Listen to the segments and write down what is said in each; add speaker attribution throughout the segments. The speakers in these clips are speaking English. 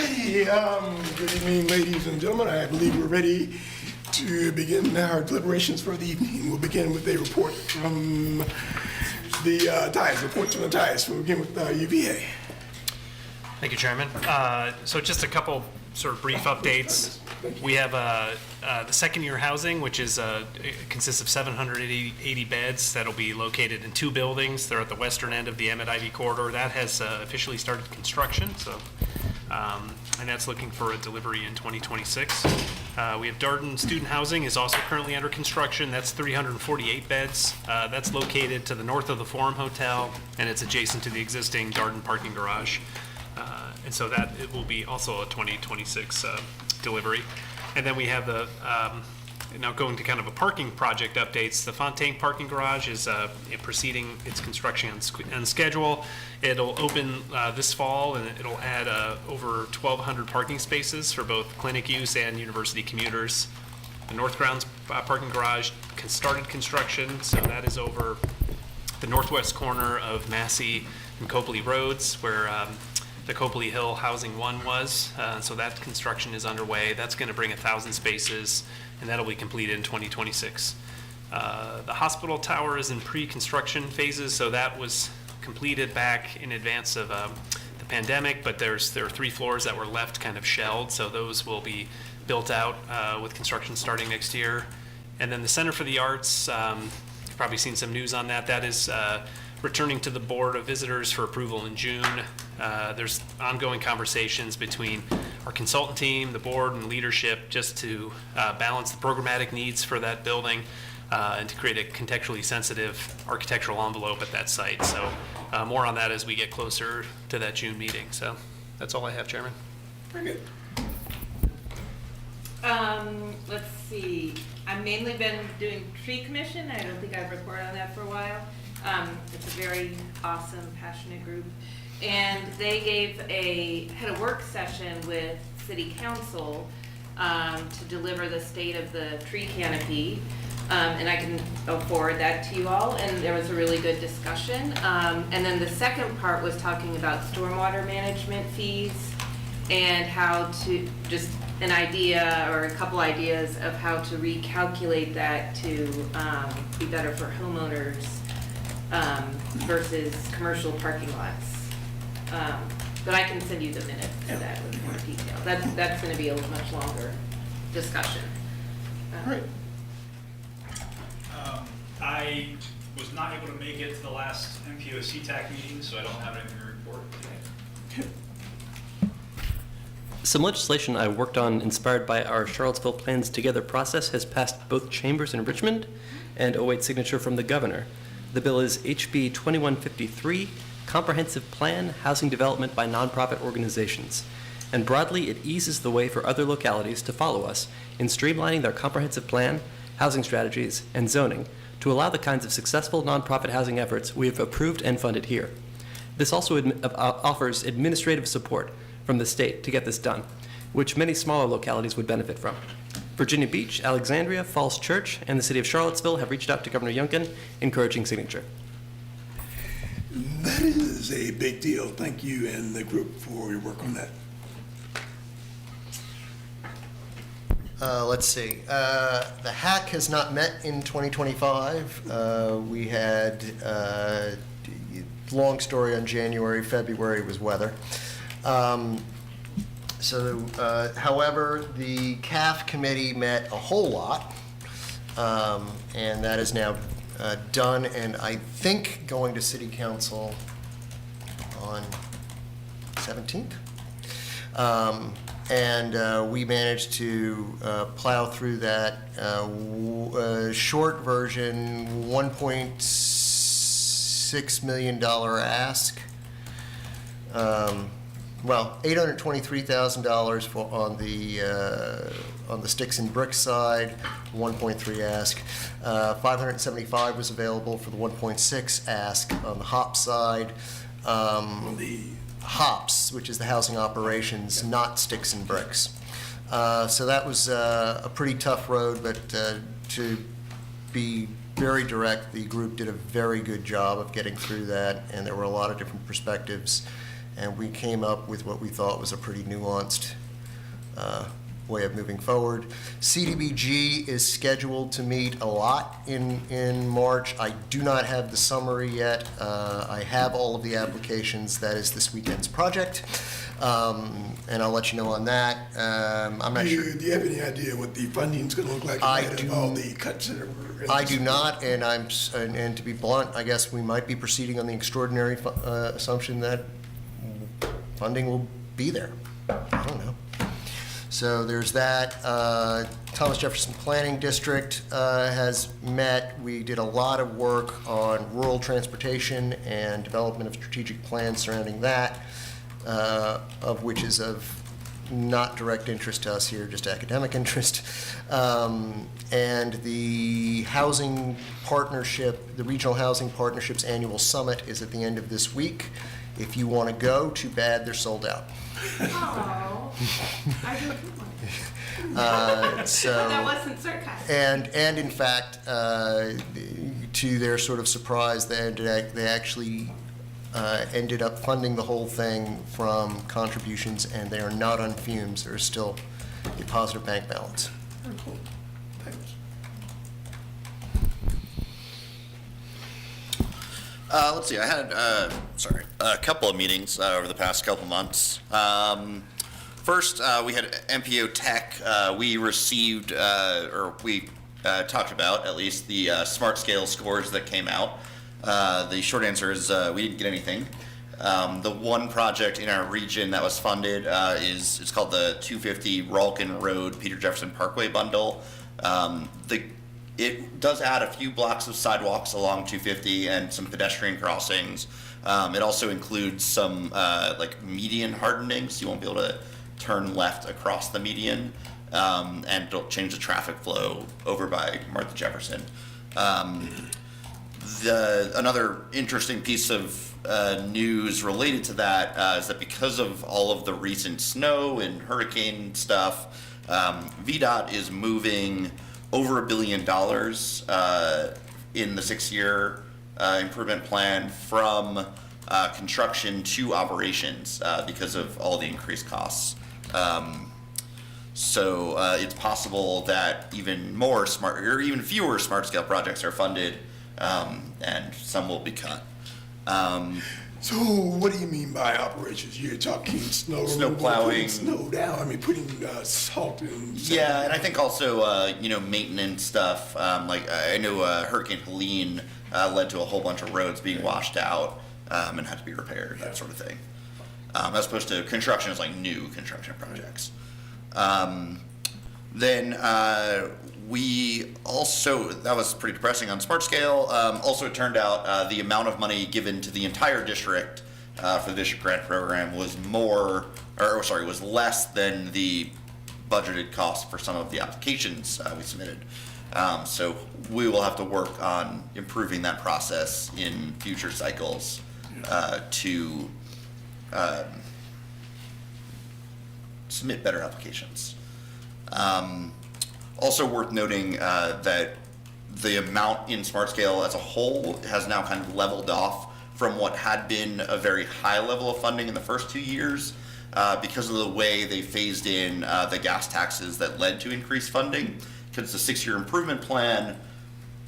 Speaker 1: Alrighty, good evening, ladies and gentlemen. I believe we're ready to begin our deliberations for the evening. We'll begin with a report from the Tides. Reports from the Tides. We'll begin with UVA.
Speaker 2: Thank you, Chairman. So just a couple sort of brief updates. We have the second-year housing, which is consists of 780 beds that'll be located in 2 buildings. They're at the western end of the Emmett Ivy corridor. That has officially started construction, so and that's looking for a delivery in 2026. We have Darden Student Housing is also currently under construction. That's 348 beds. That's located to the north of the Forum Hotel, and it's adjacent to the existing Darden parking garage. And so that it will be also a 2026 delivery. And then we have the, now going to kind of a parking project updates, the Fontaine parking garage is proceeding its construction on schedule. It'll open this fall, and it'll add over 1,200 parking spaces for both clinic use and university commuters. The North Grounds parking garage started construction, so that is over the northwest corner of Massey and Copley Roads, where the Copley Hill Housing 1 was. So that construction is underway. That's going to bring 1,000 spaces, and that'll be completed in 2026. The hospital tower is in pre-construction phases, so that was completed back in advance of the pandemic, but there are 3 floors that were left kind of shelled, so those will be built out with construction starting next year. And then the Center for the Arts, you've probably seen some news on that. That is returning to the Board of Visitors for approval in June. There's ongoing conversations between our consultant team, the board, and leadership just to balance the programmatic needs for that building and to create a contextually sensitive architectural envelope at that site. So more on that as we get closer to that June meeting. So that's all I have, Chairman.
Speaker 1: Very good.
Speaker 3: Let's see. I've mainly been doing tree commission. I don't think I've reported on that for a while. It's a very awesome, passionate group. And they had a work session with City Council to deliver the state of the tree canopy. And I can forward that to you all. And there was a really good discussion. And then the second part was talking about stormwater management fees and how to, just an idea or a couple ideas of how to recalculate that to be better for homeowners versus commercial parking lots. But I can send you the minutes to that with more detail. That's going to be a much longer discussion.
Speaker 1: All right.
Speaker 4: I was not able to make it to the last MPO CTAC meeting, so I don't have anything to report today.
Speaker 5: Some legislation I worked on inspired by our Charlottesville Plans Together process has passed both chambers in Richmond and awaits signature from the governor. The bill is HB 2153, Comprehensive Plan Housing Development by Nonprofit Organizations. And broadly, it eases the way for other localities to follow us in streamlining their comprehensive plan, housing strategies, and zoning to allow the kinds of successful nonprofit housing efforts we have approved and funded here. This also offers administrative support from the state to get this done, which many smaller localities would benefit from. Virginia Beach, Alexandria, Falls Church, and the city of Charlottesville have reached out to Governor Youngkin, encouraging signature.
Speaker 1: That is a big deal. Thank you and the group for your work on that.
Speaker 6: Let's see. The HAC has not met in 2025. We had, long story on January, February was weather. However, the CAF committee met a whole lot, and that is now done, and I think going to City Council on 17th. We managed to plow through that short version, $1.6 million ask. $823,000 on the sticks and bricks side, 1.3 ask. 575 was available for the 1.6 ask on the HOP side. The HOPS, which is the housing operations, not sticks and bricks. So that was a pretty tough road, but to be very direct, the group did a very good job of getting through that, and there were a lot of different perspectives. and we came up with what we thought was a pretty nuanced way of moving forward. CDBG is scheduled to meet a lot in March. I do not have the summary yet. I have all of the applications. That is this weekend's project. And I'll let you know on that. I'm not sure.
Speaker 1: Do you have any idea what the funding's gonna look like in
Speaker 6: I
Speaker 1: light
Speaker 6: do-
Speaker 1: of all the cuts that are?
Speaker 6: I do not, and and to be blunt, I guess we might be proceeding on the extraordinary assumption that funding will be there. I don't know. So there's that. Thomas Jefferson Planning District has met. We did a lot of work on rural transportation and development of strategic plans surrounding that, of which is of not direct interest to us here, just academic interest. And the housing partnership, the Regional Housing Partnership's annual summit is at the end of this week. If you want to go, too bad, they're sold out.
Speaker 3: Oh, I do one.
Speaker 6: So.
Speaker 3: That wasn't sarcastic.
Speaker 6: And in fact, to their sort of surprise, they actually ended up funding the whole thing from contributions, and they are not on fumes. There is still a positive bank balance.
Speaker 1: Very cool. Thanks.
Speaker 7: Let's see, I had, a couple of meetings over the past couple months. First, we had MPO Tech. We received, we talked about, at least, the Smart Scale scores that came out. The short answer is we didn't get anything. The one project in our region that was funded it's called the 250 Ralkin Road Peter Jefferson Parkway Bundle. It does add a few blocks of sidewalks along 250 and some pedestrian crossings. It also includes some like median hardening, so you won't be able to turn left across the median, and it'll change the traffic flow over by Martha Jefferson. Another interesting piece of news related to that is that because of all of the recent snow and hurricane stuff, VDOT is moving over $1 billion in the 6-year improvement plan from construction to operations because of all the increased costs. So it's possible that even fewer smart scale projects are funded, and some will be cut.
Speaker 1: So what do you mean by operations? You're talking snow removal,
Speaker 7: plowing.
Speaker 1: putting snow down, I mean, putting salt in.
Speaker 7: Yeah, and I think also, maintenance stuff. Like I know Hurricane Helene led to a whole bunch of roads being washed out and had to be repaired, that sort of thing. As opposed to construction is like new construction projects. Then we also, that was pretty depressing on Smart Scale. Also, it turned out the amount of money given to the entire district for the district grant program was was less than the budgeted cost for some of the applications we submitted. So we will have to work on improving that process in future cycles to submit better applications. Also worth noting that the amount in Smart Scale as a whole has now kind of leveled off from what had been a very high level of funding in the first 2 years because of the way they phased in the gas taxes that led to increased funding. Because the 6-year improvement plan,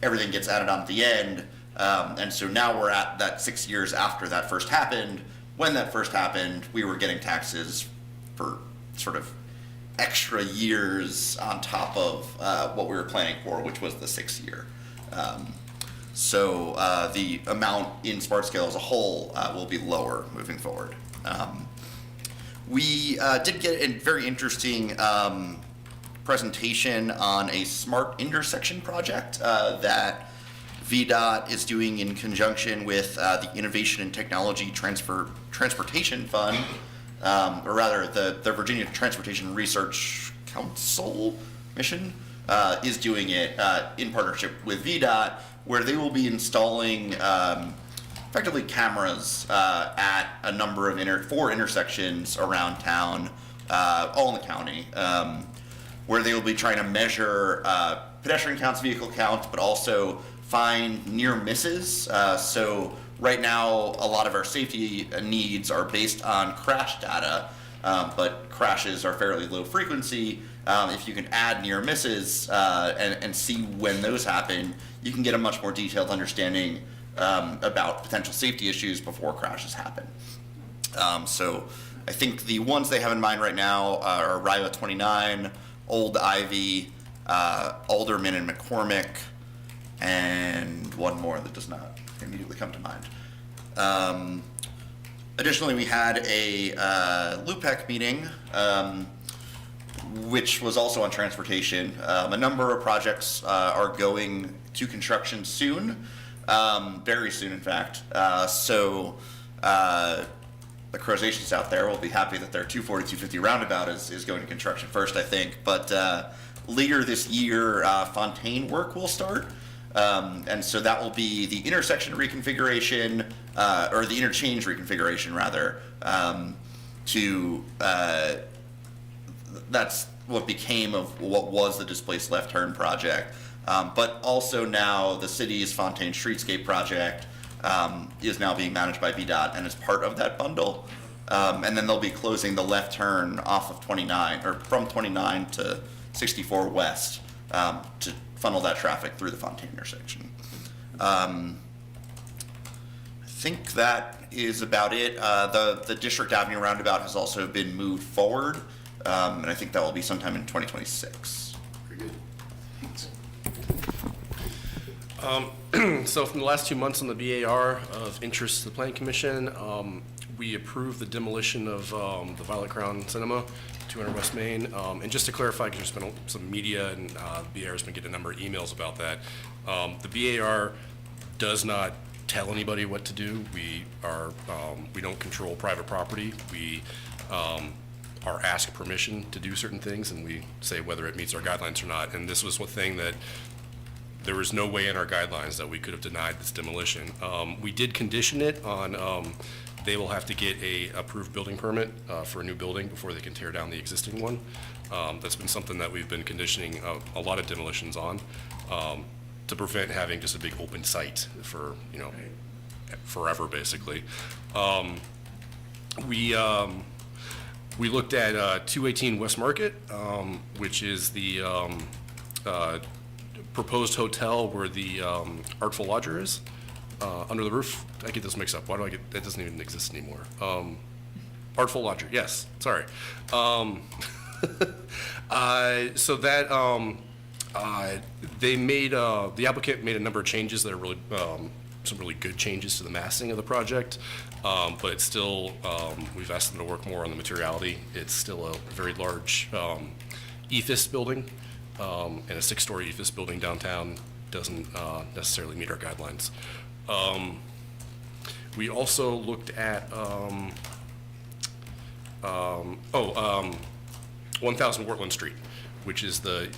Speaker 7: everything gets added on at the end, and so now we're at that 6 years after that first happened. When that first happened, we were getting taxes for sort of extra years on top of what we were planning for, which was the 6th year. So the amount in Smart Scale as a whole will be lower moving forward. We did get a very interesting presentation on a smart intersection project that VDOT is doing in conjunction with the Innovation and Technology Transportation Fund, or rather the Virginia Transportation Research Council mission is doing it in partnership with VDOT, where they will be installing effectively cameras at a number of four intersections around town, all in the county, where they will be trying to measure pedestrian counts, vehicle counts, but also find near misses. So right now, a lot of our safety needs are based on crash data, but crashes are fairly low frequency. If you can add near misses and see when those happen, you can get a much more detailed understanding about potential safety issues before crashes happen. So I think the ones they have in mind right now are Ryva 29, Old Ivy, Alderman and McCormick, and one more that does not immediately come to mind. Additionally, we had a LUPEC meeting, which was also on transportation. A number of projects are going to construction soon, very soon, in fact. So the Crozations out there will be happy that their 240, 250 roundabout is going to construction first, I think. But later this year, Fontaine work will start. And so that will be the intersection reconfiguration, or the interchange reconfiguration, rather, that's what became of what was the displaced left turn project. But also now the city's Fontaine Streetscape project is now being managed by VDOT and is part of that bundle. And then they'll be closing the left turn off of 29, or from 29 to 64 West, to funnel that traffic through the Fontaine intersection. I think that is about it. The District Avenue roundabout has also been moved forward, and I think that will be sometime in 2026.
Speaker 1: Very good. Thanks.
Speaker 8: So from the last 2 months on the BAR of interest to the Planning Commission, we approved the demolition of the Violet Crown Cinema, 200 West Main. And just to clarify, because there's been some media and the BAR has been getting a number of emails about that, the BAR does not tell anybody what to do. We don't control private property. We are asked permission to do certain things, and we say whether it meets our guidelines or not. And this was one thing that there was no way in our guidelines that we could have denied this demolition. We did condition it on they will have to get a approved building permit for a new building before they can tear down the existing one. That's been something that we've been conditioning a lot of demolitions on to prevent having just a big open site for, forever, basically. We looked at 218 West Market, which is the proposed hotel where the Artful Lodger is, under the roof. I get this mixed up. Why do I get, that doesn't even exist anymore. Artful Lodger, yes, sorry. So that, they made, the applicant made a number of changes that are really, some really good changes to the massing of the project, but it's still, we've asked them to work more on the materiality. It's still a very large EFIS building, and a 6-story EFIS building downtown doesn't necessarily meet our guidelines. We also looked at 1000 Wortland Street, which is the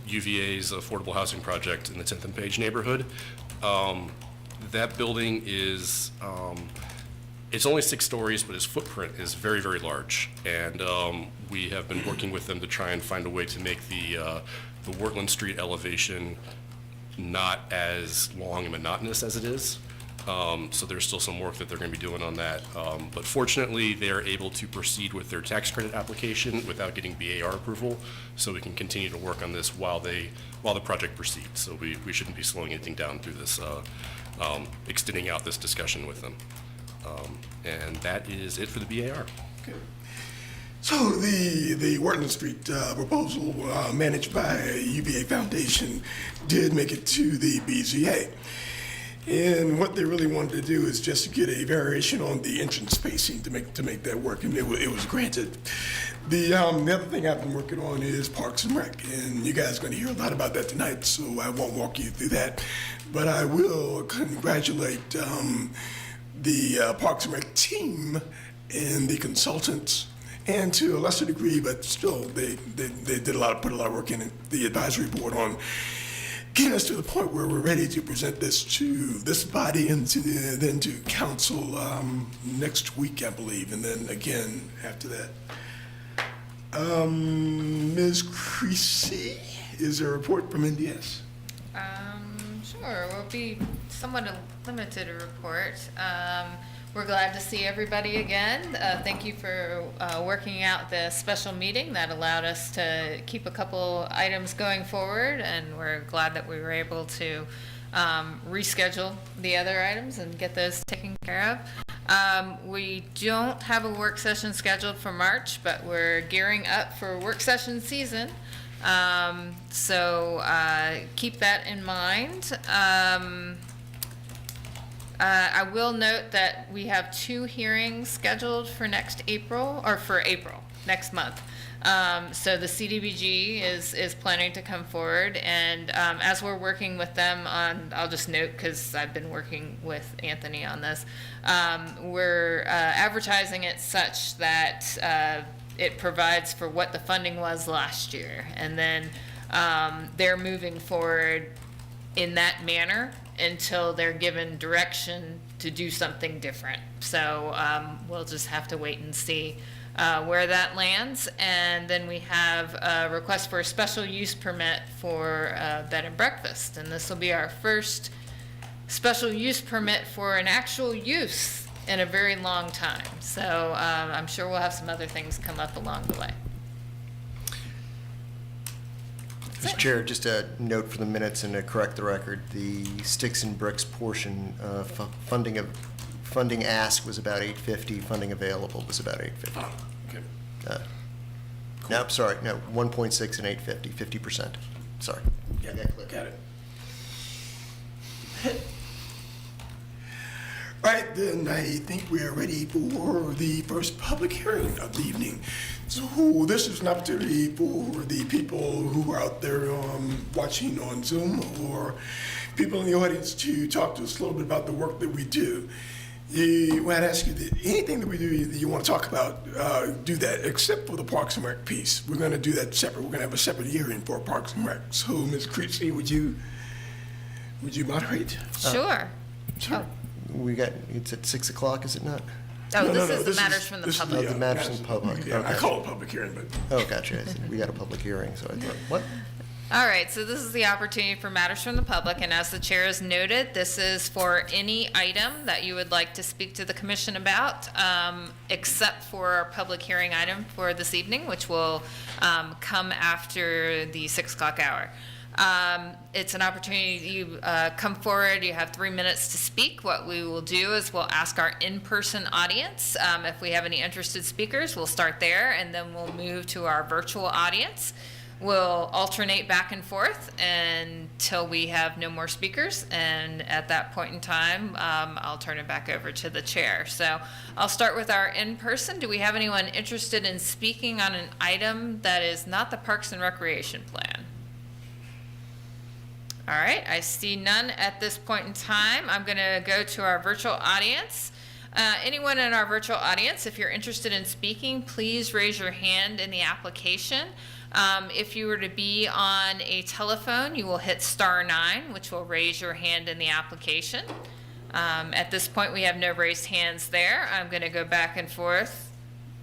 Speaker 8: UVA's affordable housing project in the 10th and Page neighborhood. That building is, it's only 6 stories, but its footprint is very, very large. And we have been working with them to try and find a way to make the Wortland Street elevation not as long and monotonous as it is. So there's still some work that they're going to be doing on that. But fortunately, they are able to proceed with their tax credit application without getting BAR approval. So we can continue to work on this while the project proceeds. So we shouldn't be slowing anything down through this, extending out this discussion with them. And that is it for the BAR.
Speaker 1: Okay. So the Wortland Street proposal managed by UVA Foundation did make it to the BZA. And what they really wanted to do is just to get a variation on the entrance spacing to make that work, and it was granted. The other thing I've been working on is Parks and Rec, and you guys are going to hear a lot about that tonight, so I won't walk you through that. But I will congratulate the Parks and Rec team and the consultants, and to a lesser degree, but still, they put a lot of work in it, the advisory board on getting us to the point where we're ready to present this to this body and then to council next week, I believe, and then again after that. Ms. Creasy, is there a report from NDS?
Speaker 9: Sure. Sure, we'll be somewhat a limited report. We're glad to see everybody again. Thank you for working out the special meeting that allowed us to keep a couple items going forward, and we're glad that we were able to reschedule the other items and get those taken care of. We don't have a work session scheduled for March, but we're gearing up for work session season. So keep that in mind. I will note that we have 2 hearings scheduled for next April, or for April, next month. So the CDBG is planning to come forward, and as we're working with them on, I'll just note, because I've been working with Anthony on this, we're advertising it such that it provides for what the funding was last year, and then they're moving forward in that manner until they're given direction to do something different. So we'll just have to wait and see where that lands. And then we have a request for a special use permit for bed and breakfast, and this will be our first special use permit for an actual use in a very long time. So I'm sure we'll have some other things come up along the way.
Speaker 6: Mr. Chair, just a note for the minutes and to correct the record, the Sticks and Bricks portion, funding ask was about 850, funding available was about 850.
Speaker 8: Okay.
Speaker 6: No, I'm sorry, no, 1.6 and 850, 50%. Sorry.
Speaker 1: Got it. Right, then I think we are ready for the first public hearing of the evening. So this is an opportunity for the people who are out there watching on Zoom, or people in the audience, to talk to us a little bit about the work that we do. When I ask you that anything that we do that you want to talk about, do that, except for the Parks and Rec piece. We're going to do that separate. We're going to have a separate hearing for Parks and Rec. So, Ms. Creasy, would you moderate?
Speaker 9: Sure.
Speaker 1: Sure.
Speaker 6: It's at 6 o'clock, is it not?
Speaker 9: Oh,
Speaker 1: No,
Speaker 9: this
Speaker 1: no,
Speaker 9: is the matters from the
Speaker 1: this is
Speaker 9: public.
Speaker 6: The matters from the public.
Speaker 1: Yeah, I
Speaker 6: Okay.
Speaker 1: call it a public hearing, but
Speaker 6: Oh, gotcha. I see. We got a public hearing, so I thought, what?
Speaker 9: All right, so this is the opportunity for matters from the public, and as the chair has noted, this is for any item that you would like to speak to the commission about, except for our public hearing item for this evening, which will come after the 6 o'clock hour. It's an opportunity, you come forward, you have 3 minutes to speak. What we will do is we'll ask our in-person audience if we have any interested speakers. We'll start there, and then we'll move to our virtual audience. We'll alternate back and forth until we have no more speakers, and at that point in time, I'll turn it back over to the chair. So I'll start with our in-person. Do we have anyone interested in speaking on an item that is not the Parks and Recreation Plan? All right, I see none at this point in time. I'm going to go to our virtual audience. Anyone in our virtual audience, if you're interested in speaking, please raise your hand in the application. If you were to be on a telephone, you will hit *9, which will raise your hand in the application. At this point, we have no raised hands there. I'm going to go back and forth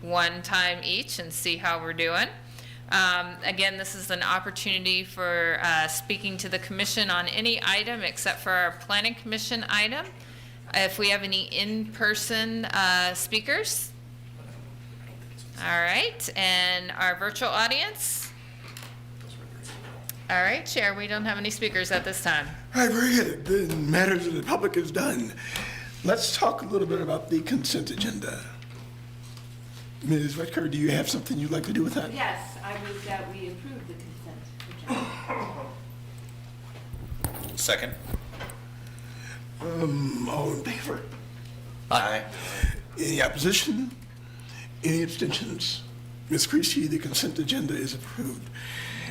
Speaker 9: 1 time each and see how we're doing. Again, this is an opportunity for speaking to the commission on any item except for our planning commission item. If we have any in-person speakers. All right, and our virtual audience. All right, Chair, we don't have any speakers at this time.
Speaker 1: all right, very good. The matters of the public is done. Let's talk a little bit about the consent agenda. Ms. Redker, do you have something you'd like to do with that?
Speaker 3: Yes, I move that we approve the consent agenda.
Speaker 7: Second.
Speaker 1: All in favor?
Speaker 7: Aye.
Speaker 1: Any opposition? Any abstentions? Ms. Creasy, the consent agenda is approved.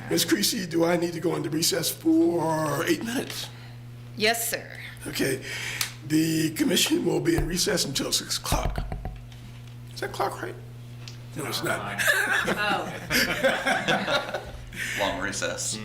Speaker 1: Ms. Creasy, do I need to go into recess for 8 minutes?
Speaker 9: Yes, sir.
Speaker 1: Okay. The commission will be in recess until 6 o'clock. Is that clock right? No, it's not.
Speaker 3: Oh.
Speaker 7: Long recess.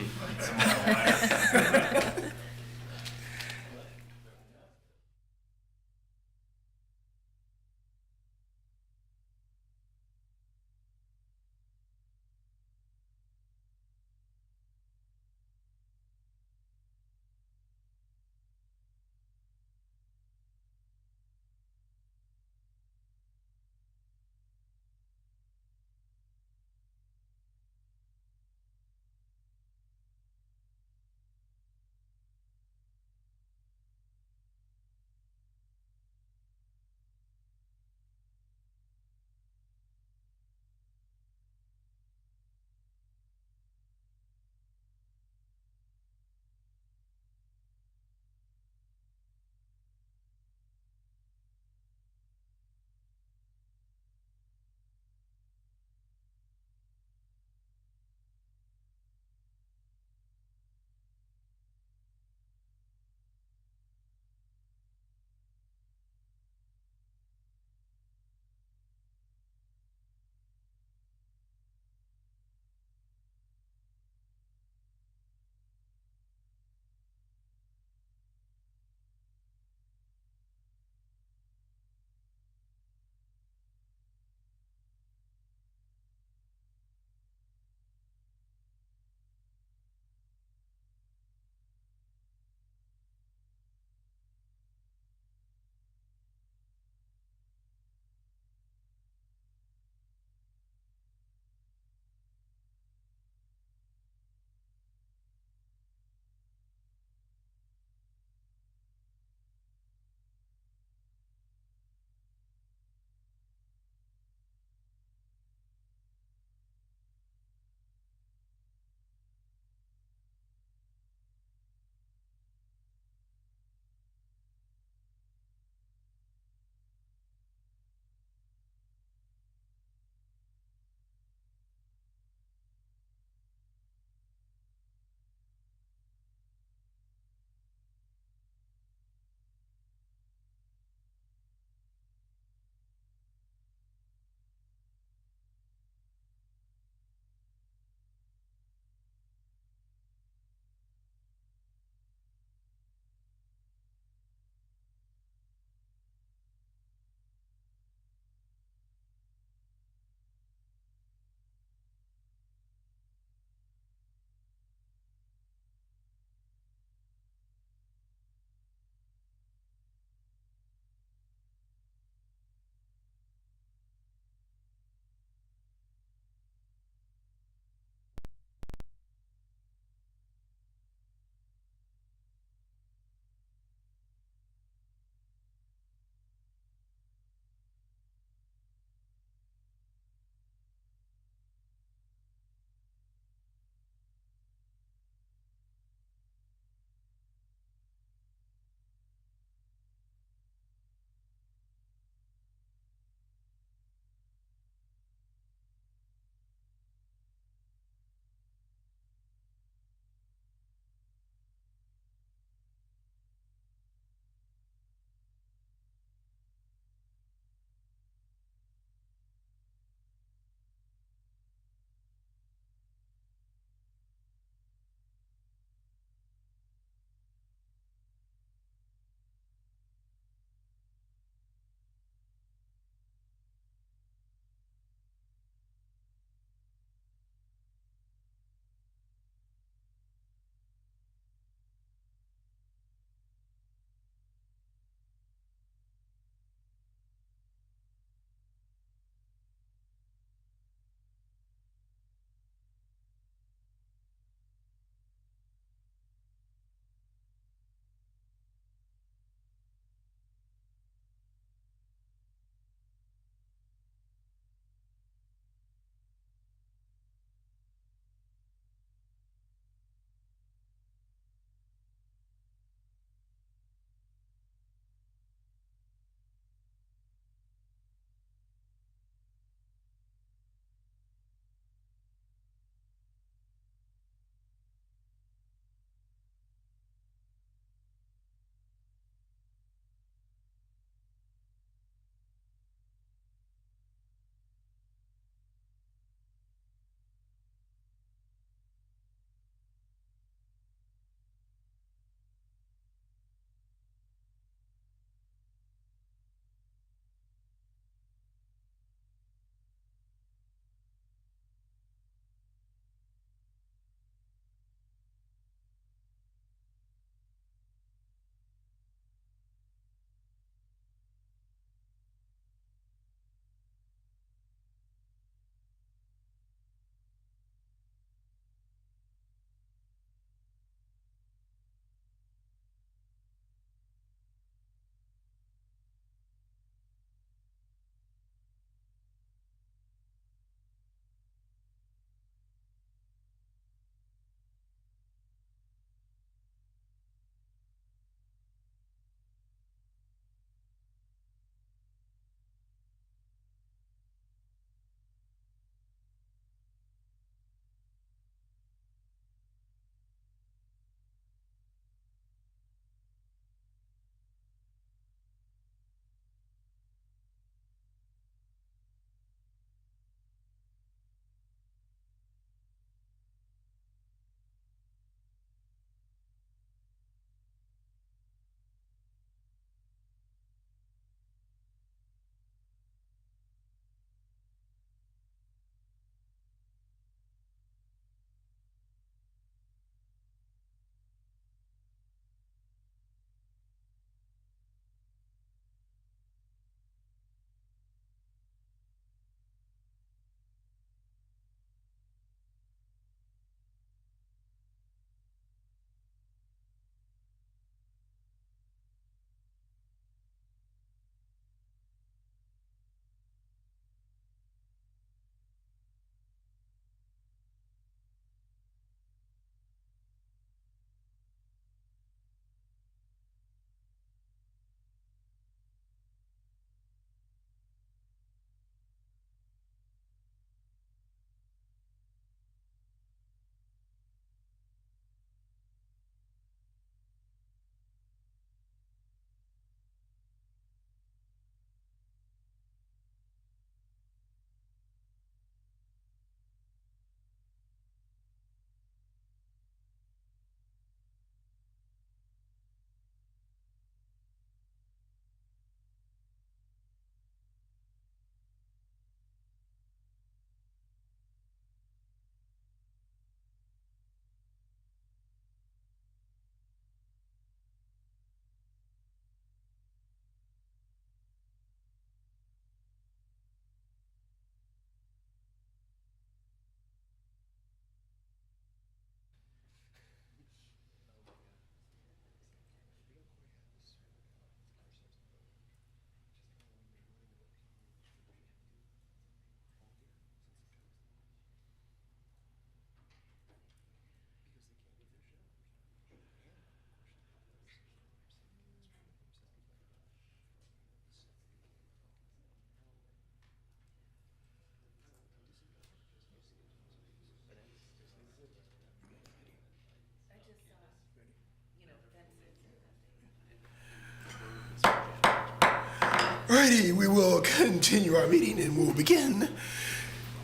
Speaker 1: Alrighty, we will continue our meeting and we'll begin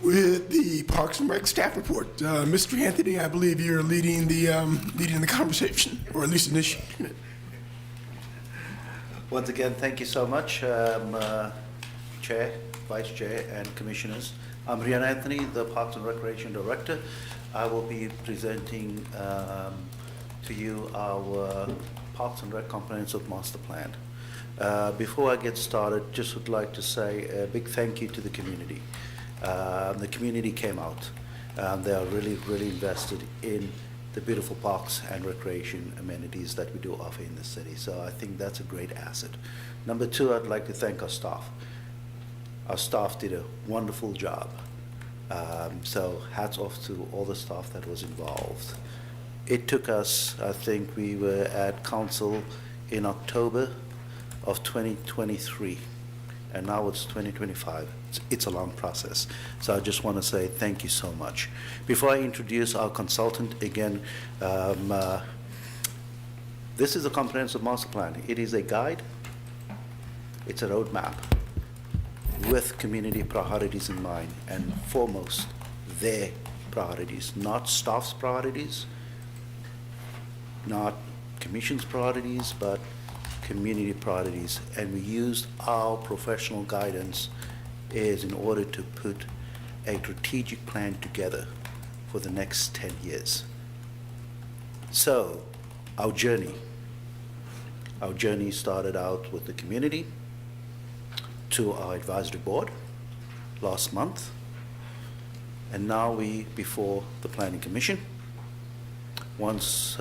Speaker 1: with the Parks and Rec staff report. Mr. Anthony, I believe you're leading the conversation, or at least initiating it.
Speaker 10: Once again, thank you so much, Chair, Vice Chair, and Commissioners. I'm Rian Anthony, the Parks and Recreation Director. I will be presenting to you our Parks and Rec Comprehensive Master Plan. Before I get started, just would like to say a big thank you to the community. The community came out. They are really, really invested in the beautiful parks and recreation amenities that we do offer in the city. So I think that's a great asset. Number two, I'd like to thank our staff. Our staff did a wonderful job. So hats off to all the staff that was involved. It took us, I think we were at council in October of 2023, and now it's 2025. It's a long process. So I just want to say thank you so much. Before I introduce our consultant again, this is a comprehensive master plan. It is a guide, it's a roadmap with community priorities in mind, and foremost, their priorities, not staff's priorities, not commission's priorities, but community priorities. And we used our professional guidance is in order to put a strategic plan together for the next 10 years. So our journey started out with the community to our advisory board last month, and now we before the Planning Commission. Once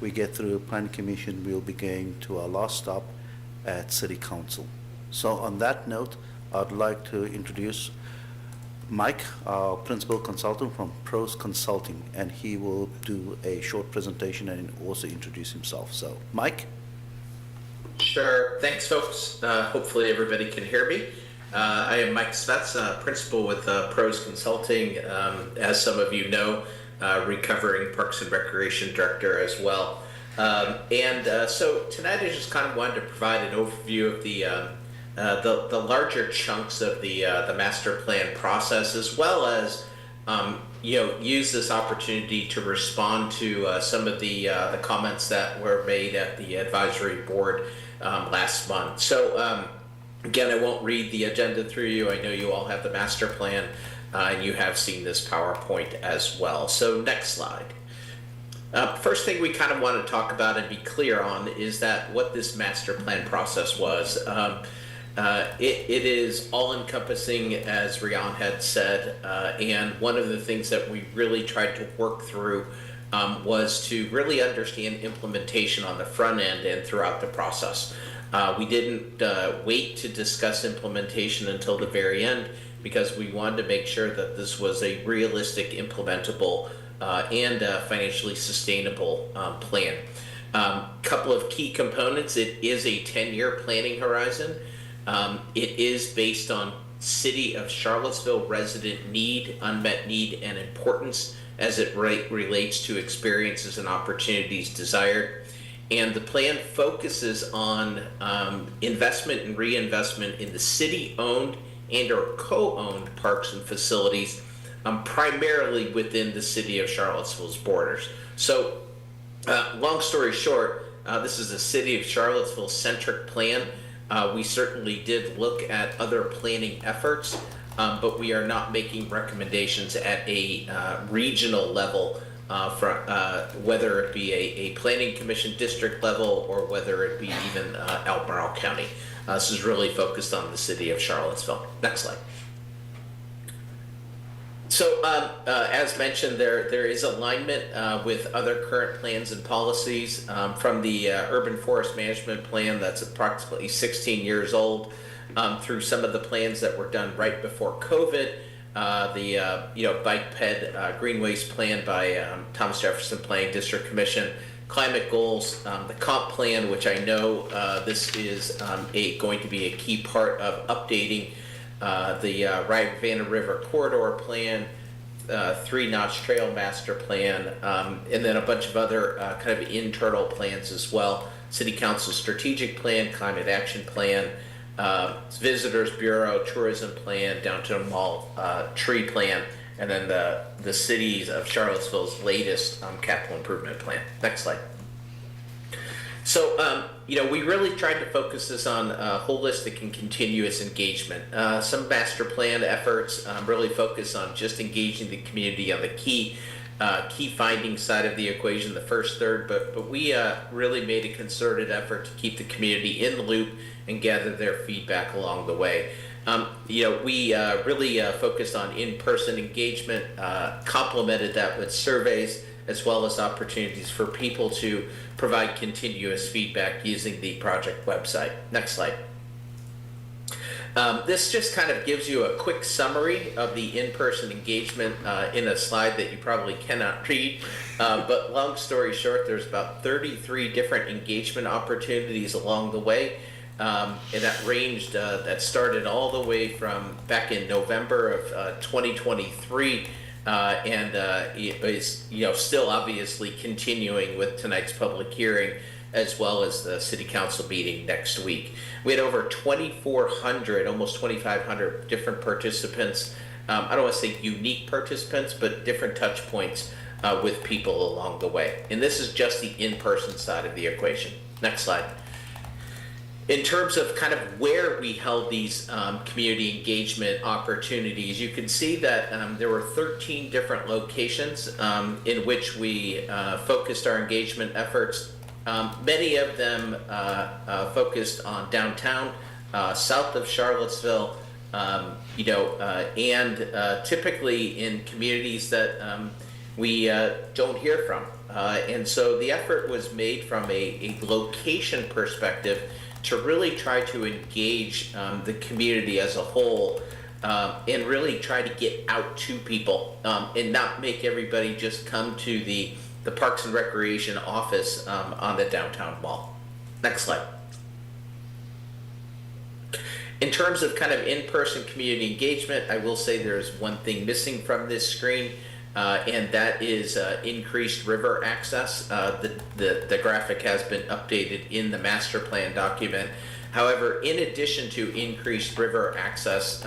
Speaker 10: we get through Planning Commission, we'll be going to our last stop at City Council. So on that note, I'd like to introduce Mike, our principal consultant from Pros Consulting, and he will do a short presentation and also introduce himself. So Mike?
Speaker 11: Sure. Thanks, folks. Hopefully everybody can hear me. I am Mike Svets, principal with Pros Consulting. As some of you know, recovering Parks and Recreation Director as well. So tonight I just kind of wanted to provide an overview of the larger chunks of the master plan process, as well as use this opportunity to respond to some of the comments that were made at the advisory board last month. So again, I won't read the agenda through you. I know you all have the master plan. And you have seen this PowerPoint as well. So next slide. First thing we kind of want to talk about and be clear on is that what this master plan process was. It is all-encompassing, as Rian had said, and one of the things that we really tried to work through was to really understand implementation on the front end and throughout the process. We didn't wait to discuss implementation until the very end, because we wanted to make sure that this was a realistic, implementable, and financially sustainable plan. Couple of key components. It is a 10-year planning horizon. It is based on City of Charlottesville resident need, unmet need, and importance as it relates to experiences and opportunities desired. And the plan focuses on investment and reinvestment in the city-owned and or co-owned parks and facilities, primarily within the City of Charlottesville's borders. So, long story short, this is a City of Charlottesville centric plan. We certainly did look at other planning efforts, but we are not making recommendations at a regional level, whether it be a planning commission district level or whether it be even Albemarle County. This is really focused on the City of Charlottesville. Next slide. So, as mentioned, there is alignment with other current plans and policies from the Urban Forest Management Plan that's approximately 16 years old, through some of the plans that were done right before COVID, the Bike Ped Greenways Plan by Thomas Jefferson Planning District Commission, climate goals, the comp plan, which I know this is going to be a key part of updating the Rivanna River Corridor Plan, Three Notch Trail Master Plan, and then a bunch of other kind of internal plans as well. City Council Strategic Plan, Climate Action Plan, Visitors Bureau, Tourism Plan, Downtown Mall Tree Plan, and then the cities of Charlottesville's latest capital improvement plan. Next slide. So, we really tried to focus this on holistic and continuous engagement. Some master plan efforts really focus on just engaging the community on the key finding side of the equation, the first third, but we really made a concerted effort to keep the community in the loop and gather their feedback along the way. We really focused on in-person engagement, complemented that with surveys, as well as opportunities for people to provide continuous feedback using the project website. Next slide. This just kind of gives you a quick summary of the in-person engagement in a slide that you probably cannot read. But long story short, there's about 33 different engagement opportunities along the way. And that ranged, that started all the way from back in November of 2023, and is still obviously continuing with tonight's public hearing, as well as the city council meeting next week. We had over 2,400, almost 2,500 different participants. I don't want to say unique participants, but different touch points with people along the way. And this is just the in-person side of the equation. Next slide. In terms of kind of where we held these community engagement opportunities, you can see that there were 13 different locations in which we focused our engagement efforts. Many of them focused on downtown, south of Charlottesville, and typically in communities that we don't hear from. And so the effort was made from a location perspective to really try to engage the community as a whole, and really try to get out to people, and not make everybody just come to the Parks and Recreation office on the downtown mall. Next slide. In terms of kind of in-person community engagement, I will say there's one thing missing from this screen, and that is increased river access. The graphic has been updated in the master plan document. However, in addition to increased river access,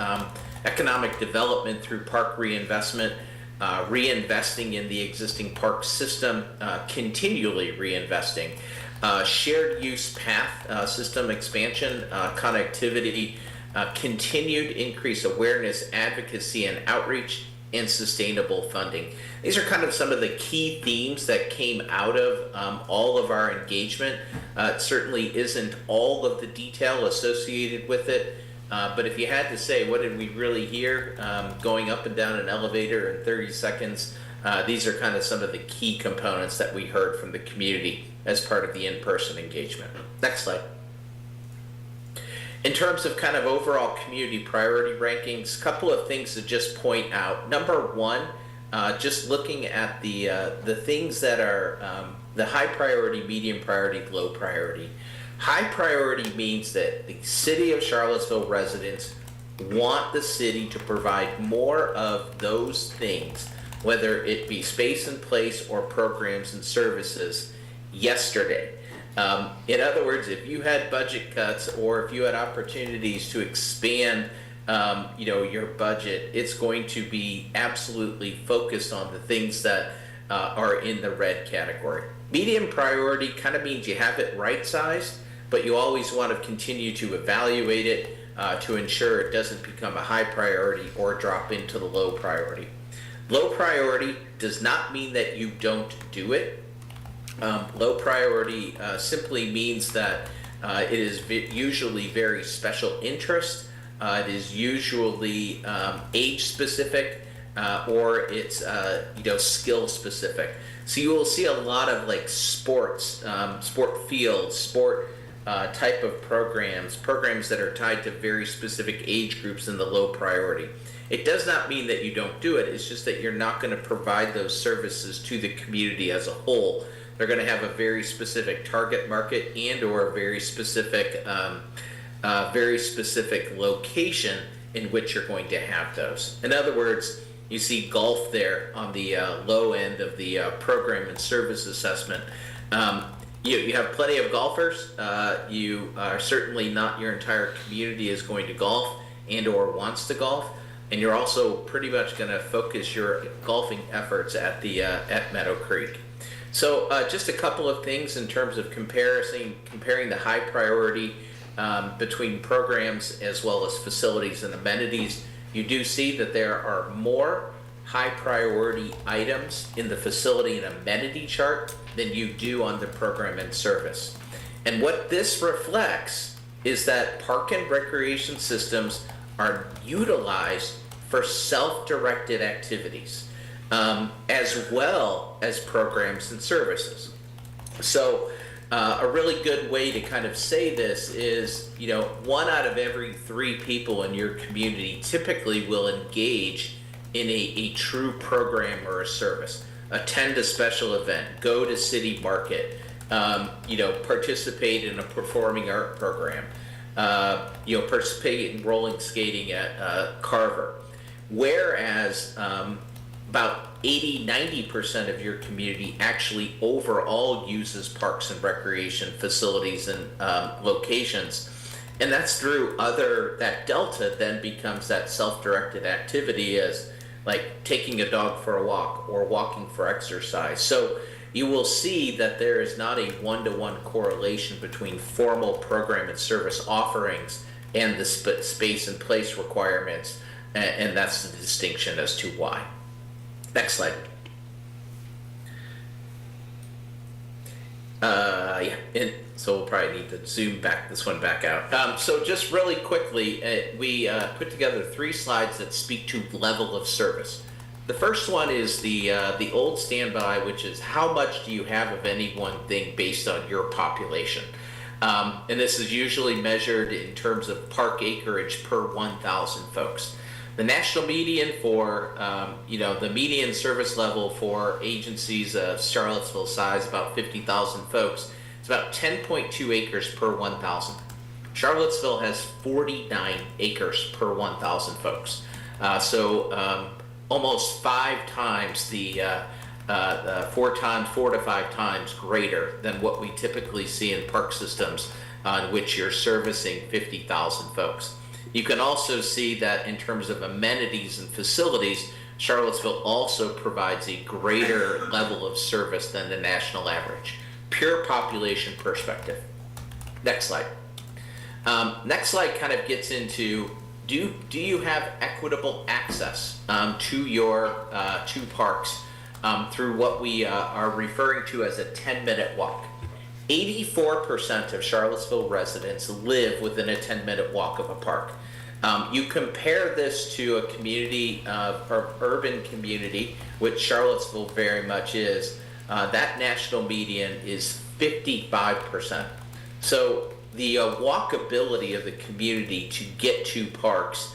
Speaker 11: economic development through park reinvestment, reinvesting in the existing park system, continually reinvesting, shared use path system expansion, connectivity, continued increased awareness, advocacy, and outreach, and sustainable funding. These are kind of some of the key themes that came out of all of our engagement. It certainly isn't all of the detail associated with it, but if you had to say, what did we really hear going up and down an elevator in 30 seconds, these are kind of some of the key components that we heard from the community as part of the in-person engagement. Next slide. In terms of kind of overall community priority rankings, a couple of things to just point out. Number one, just looking at the things that are the high priority, medium priority, low priority. High priority means that the city of Charlottesville residents want the city to provide more of those things, whether it be space and place or programs and services, yesterday. In other words, if you had budget cuts or if you had opportunities to expand your budget, it's going to be absolutely focused on the things that are in the red category. Medium priority kind of means you have it right-sized, but you always want to continue to evaluate it to ensure it doesn't become a high priority or drop into the low priority. Low priority does not mean that you don't do it. Low priority simply means that it is usually very special interest. It is usually age specific, or it's skill specific. So you will see a lot of like sports, sport fields, sport type of programs that are tied to very specific age groups in the low priority. It does not mean that you don't do it. It's just that you're not going to provide those services to the community as a whole. They're going to have a very specific target market and or a very specific location in which you're going to have those. In other words, you see golf there on the low end of the program and service assessment. you have plenty of golfers. You are certainly not your entire community is going to golf and or wants to golf. And you're also pretty much going to focus your golfing efforts at the at Meadow Creek. So just a couple of things in terms of comparing the high priority between programs as well as facilities and amenities. You do see that there are more high priority items in the facility and amenity chart than you do on the program and service. And what this reflects is that park and recreation systems are utilized for self-directed activities, as well as programs and services. So a really good way to kind of say this is, 1 out of every 3 people in your community typically will engage in a true program or a service. Attend a special event, go to City Market, participate in a performing art program, participate in rolling skating at Carver. Whereas about 80-90% of your community actually overall uses parks and recreation facilities and locations. And that's through that delta then becomes that self-directed activity as like taking a dog for a walk or walking for exercise. So you will see that there is not a one-to-one correlation between formal program and service offerings and the space and place requirements, and that's the distinction as to why. Next slide. And so we'll probably need to zoom this one back out. So just really quickly, we put together 3 slides that speak to level of service. The first one is the old standby, which is how much do you have of any one thing based on your population. And this is usually measured in terms of park acreage per 1,000 folks. The national median for, the median service level for agencies of Charlottesville size, about 50,000 folks, it's about 10.2 acres per 1,000. Charlottesville has 49 acres per 1,000 folks. So almost 5 times 4 to 5 times greater than what we typically see in park systems on which you're servicing 50,000 folks. You can also see that in terms of amenities and facilities, Charlottesville also provides a greater level of service than the national average. Pure population perspective. Next slide. Next slide kind of gets into, do you have equitable access to your to parks through what we are referring to as a 10-minute walk. 84% of Charlottesville residents live within a 10-minute walk of a park. You compare this to a community, or urban community, which Charlottesville very much is, that national median is 55%. So the walkability of the community to get to parks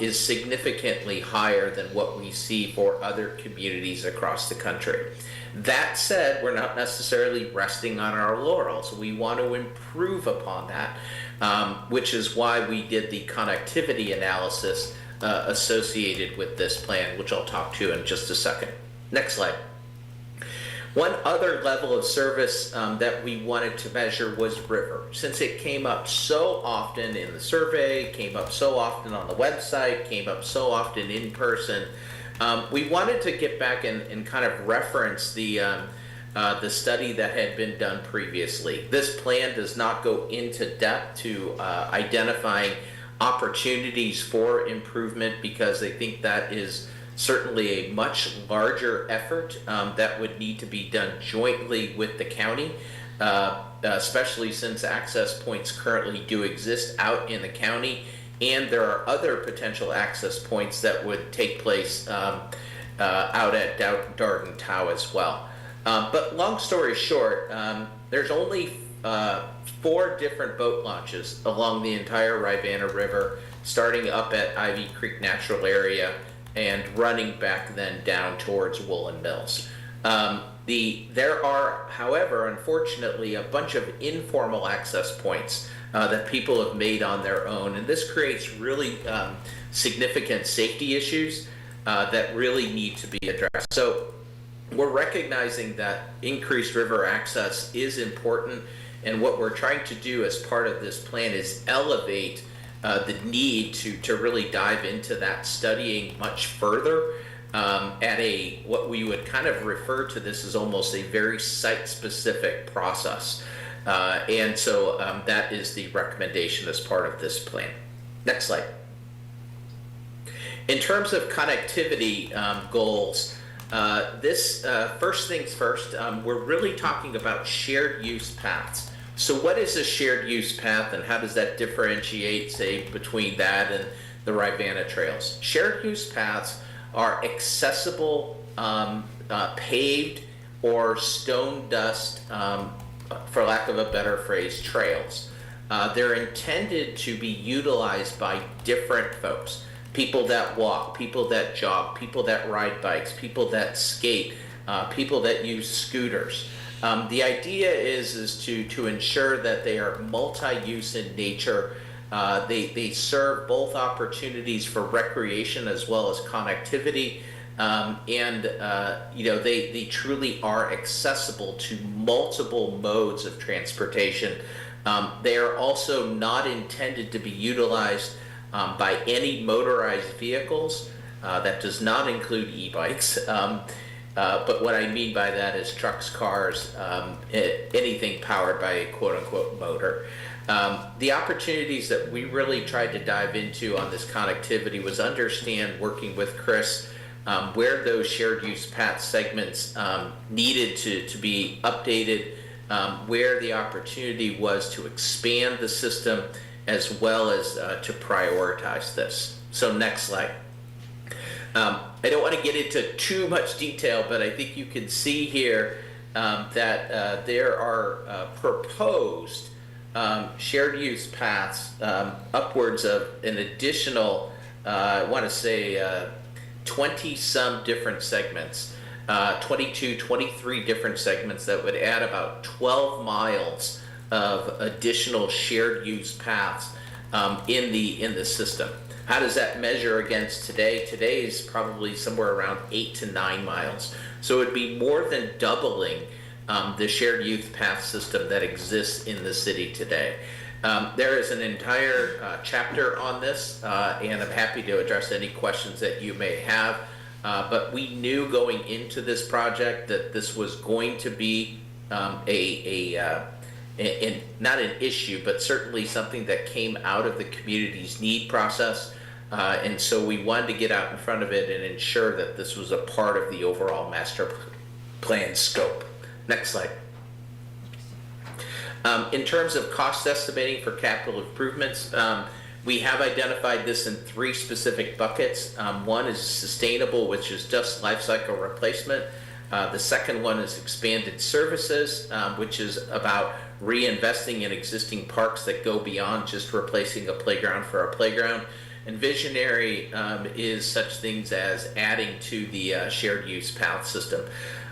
Speaker 11: is significantly higher than what we see for other communities across the country. That said, we're not necessarily resting on our laurels. We want to improve upon that, which is why we did the connectivity analysis associated with this plan, which I'll talk to in just a second. Next slide. One other level of service that we wanted to measure was river. Since it came up so often in the survey, came up so often on the website, came up so often in person, we wanted to get back and kind of reference the study that had been done previously. This plan does not go into depth to identifying opportunities for improvement because I think that is certainly a much larger effort that would need to be done jointly with the county, especially since access points currently do exist out in the county, and there are other potential access points that would take place out at Darden Tow as well. But long story short, there's only 4 different boat launches along the entire Rivanna River, starting up at Ivy Creek Natural Area and running back then down towards Woolen Mills. There are, however, unfortunately, a bunch of informal access points that people have made on their own, and this creates really significant safety issues that really need to be addressed. So we're recognizing that increased river access is important, and what we're trying to do as part of this plan is elevate the need to really dive into that studying much further at what we would kind of refer to this as almost a very site-specific process. And so that is the recommendation as part of this plan. Next slide. In terms of connectivity goals, first things first, we're really talking about shared use paths. So what is a shared use path, and how does that differentiate, say, between that and the Rivanna trails? Shared use paths are accessible, paved or stone dust, for lack of a better phrase, trails. They're intended to be utilized by different folks. People that walk, people that jog, people that ride bikes, people that skate, people that use scooters. The idea is to ensure that they are multi-use in nature. They serve both opportunities for recreation as well as connectivity, and they truly are accessible to multiple modes of transportation. They are also not intended to be utilized by any motorized vehicles. That does not include e-bikes. But what I mean by that is trucks, cars, anything powered by a quote-unquote motor. The opportunities that we really tried to dive into on this connectivity was understand, working with Chris, where those shared use path segments needed to be updated, where the opportunity was to expand the system, as well as to prioritize this. So next slide. I don't want to get into too much detail, but I think you can see here that there are proposed shared use paths upwards of an additional, I want to say 20 some different segments, 22, 23 different segments that would add about 12 miles of additional shared use paths in the system. How does that measure against today? Today is probably somewhere around 8 to 9 miles. So it'd be more than doubling the shared use path system that exists in the city today. There is an entire chapter on this, and I'm happy to address any questions that you may have. But we knew going into this project that this was going to be not an issue, but certainly something that came out of the community's need process. And so we wanted to get out in front of it and ensure that this was a part of the overall master plan scope. Next slide. In terms of cost estimating for capital improvements, we have identified this in 3 specific buckets. One is sustainable, which is just life cycle replacement. The second one is expanded services, which is about reinvesting in existing parks that go beyond just replacing a playground for a playground. And visionary is such things as adding to the shared use path system.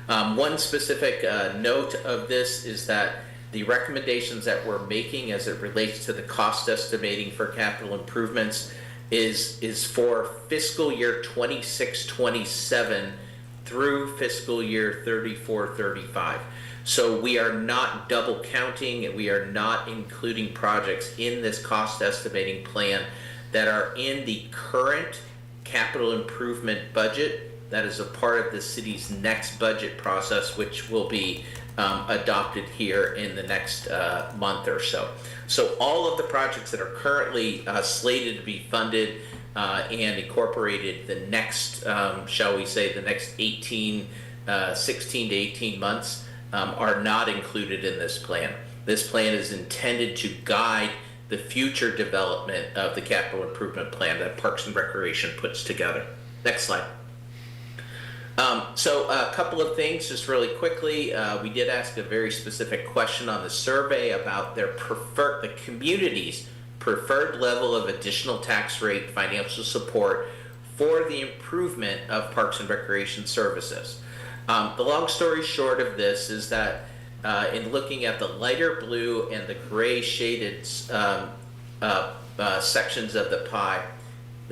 Speaker 11: One specific note of this is that the recommendations that we're making as it relates to the cost estimating for capital improvements is for fiscal year 26-27 through fiscal year 34-35. So we are not double counting, and we are not including projects in this cost estimating plan that are in the current capital improvement budget. That is a part of the city's next budget process, which will be adopted here in the next month or so. So all of the projects that are currently slated to be funded and incorporated the next, shall we say, the next 16 to 18 months are not included in this plan. This plan is intended to guide the future development of the capital improvement plan that Parks and Recreation puts together. Next slide. So a couple of things just really quickly. We did ask a very specific question on the survey about the community's preferred level of additional tax rate financial support for the improvement of Parks and Recreation services. The long story short of this is that in looking at the lighter blue and the gray shaded sections of the pie,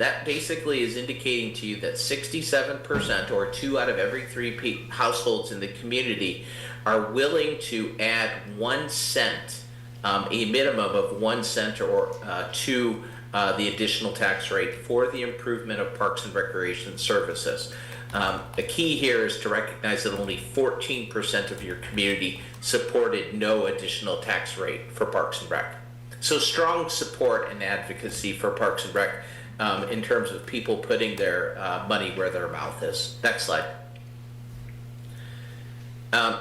Speaker 11: that basically is indicating to you that 67%, or 2 out of every 3 households in the community, are willing to add 1 cent, a minimum of 1 cent or to the additional tax rate for the improvement of parks and recreation services. The key here is to recognize that only 14% of your community supported no additional tax rate for Parks and Rec. So strong support and advocacy for Parks and Rec in terms of people putting their money where their mouth is. Next slide.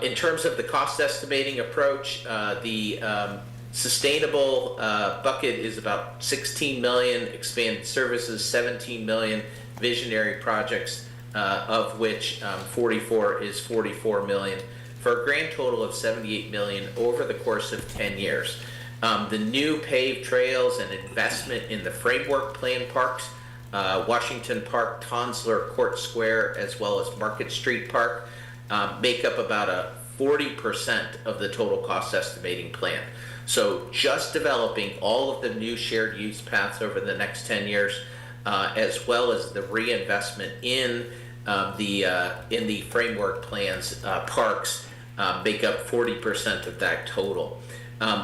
Speaker 11: In terms of the cost estimating approach, the sustainable bucket is about 16 million, expanded services 17 million, visionary projects of which 44 is 44 million, for a grand total of 78 million over the course of 10 years. The new paved trails and investment in the framework plan parks, Washington Park, Tonsler, Court Square, as well as Market Street Park, make up about a 40% of the total cost estimating plan. So just developing all of the new shared use paths over the next 10 years, as well as the reinvestment in the framework plans parks, make up 40% of that total.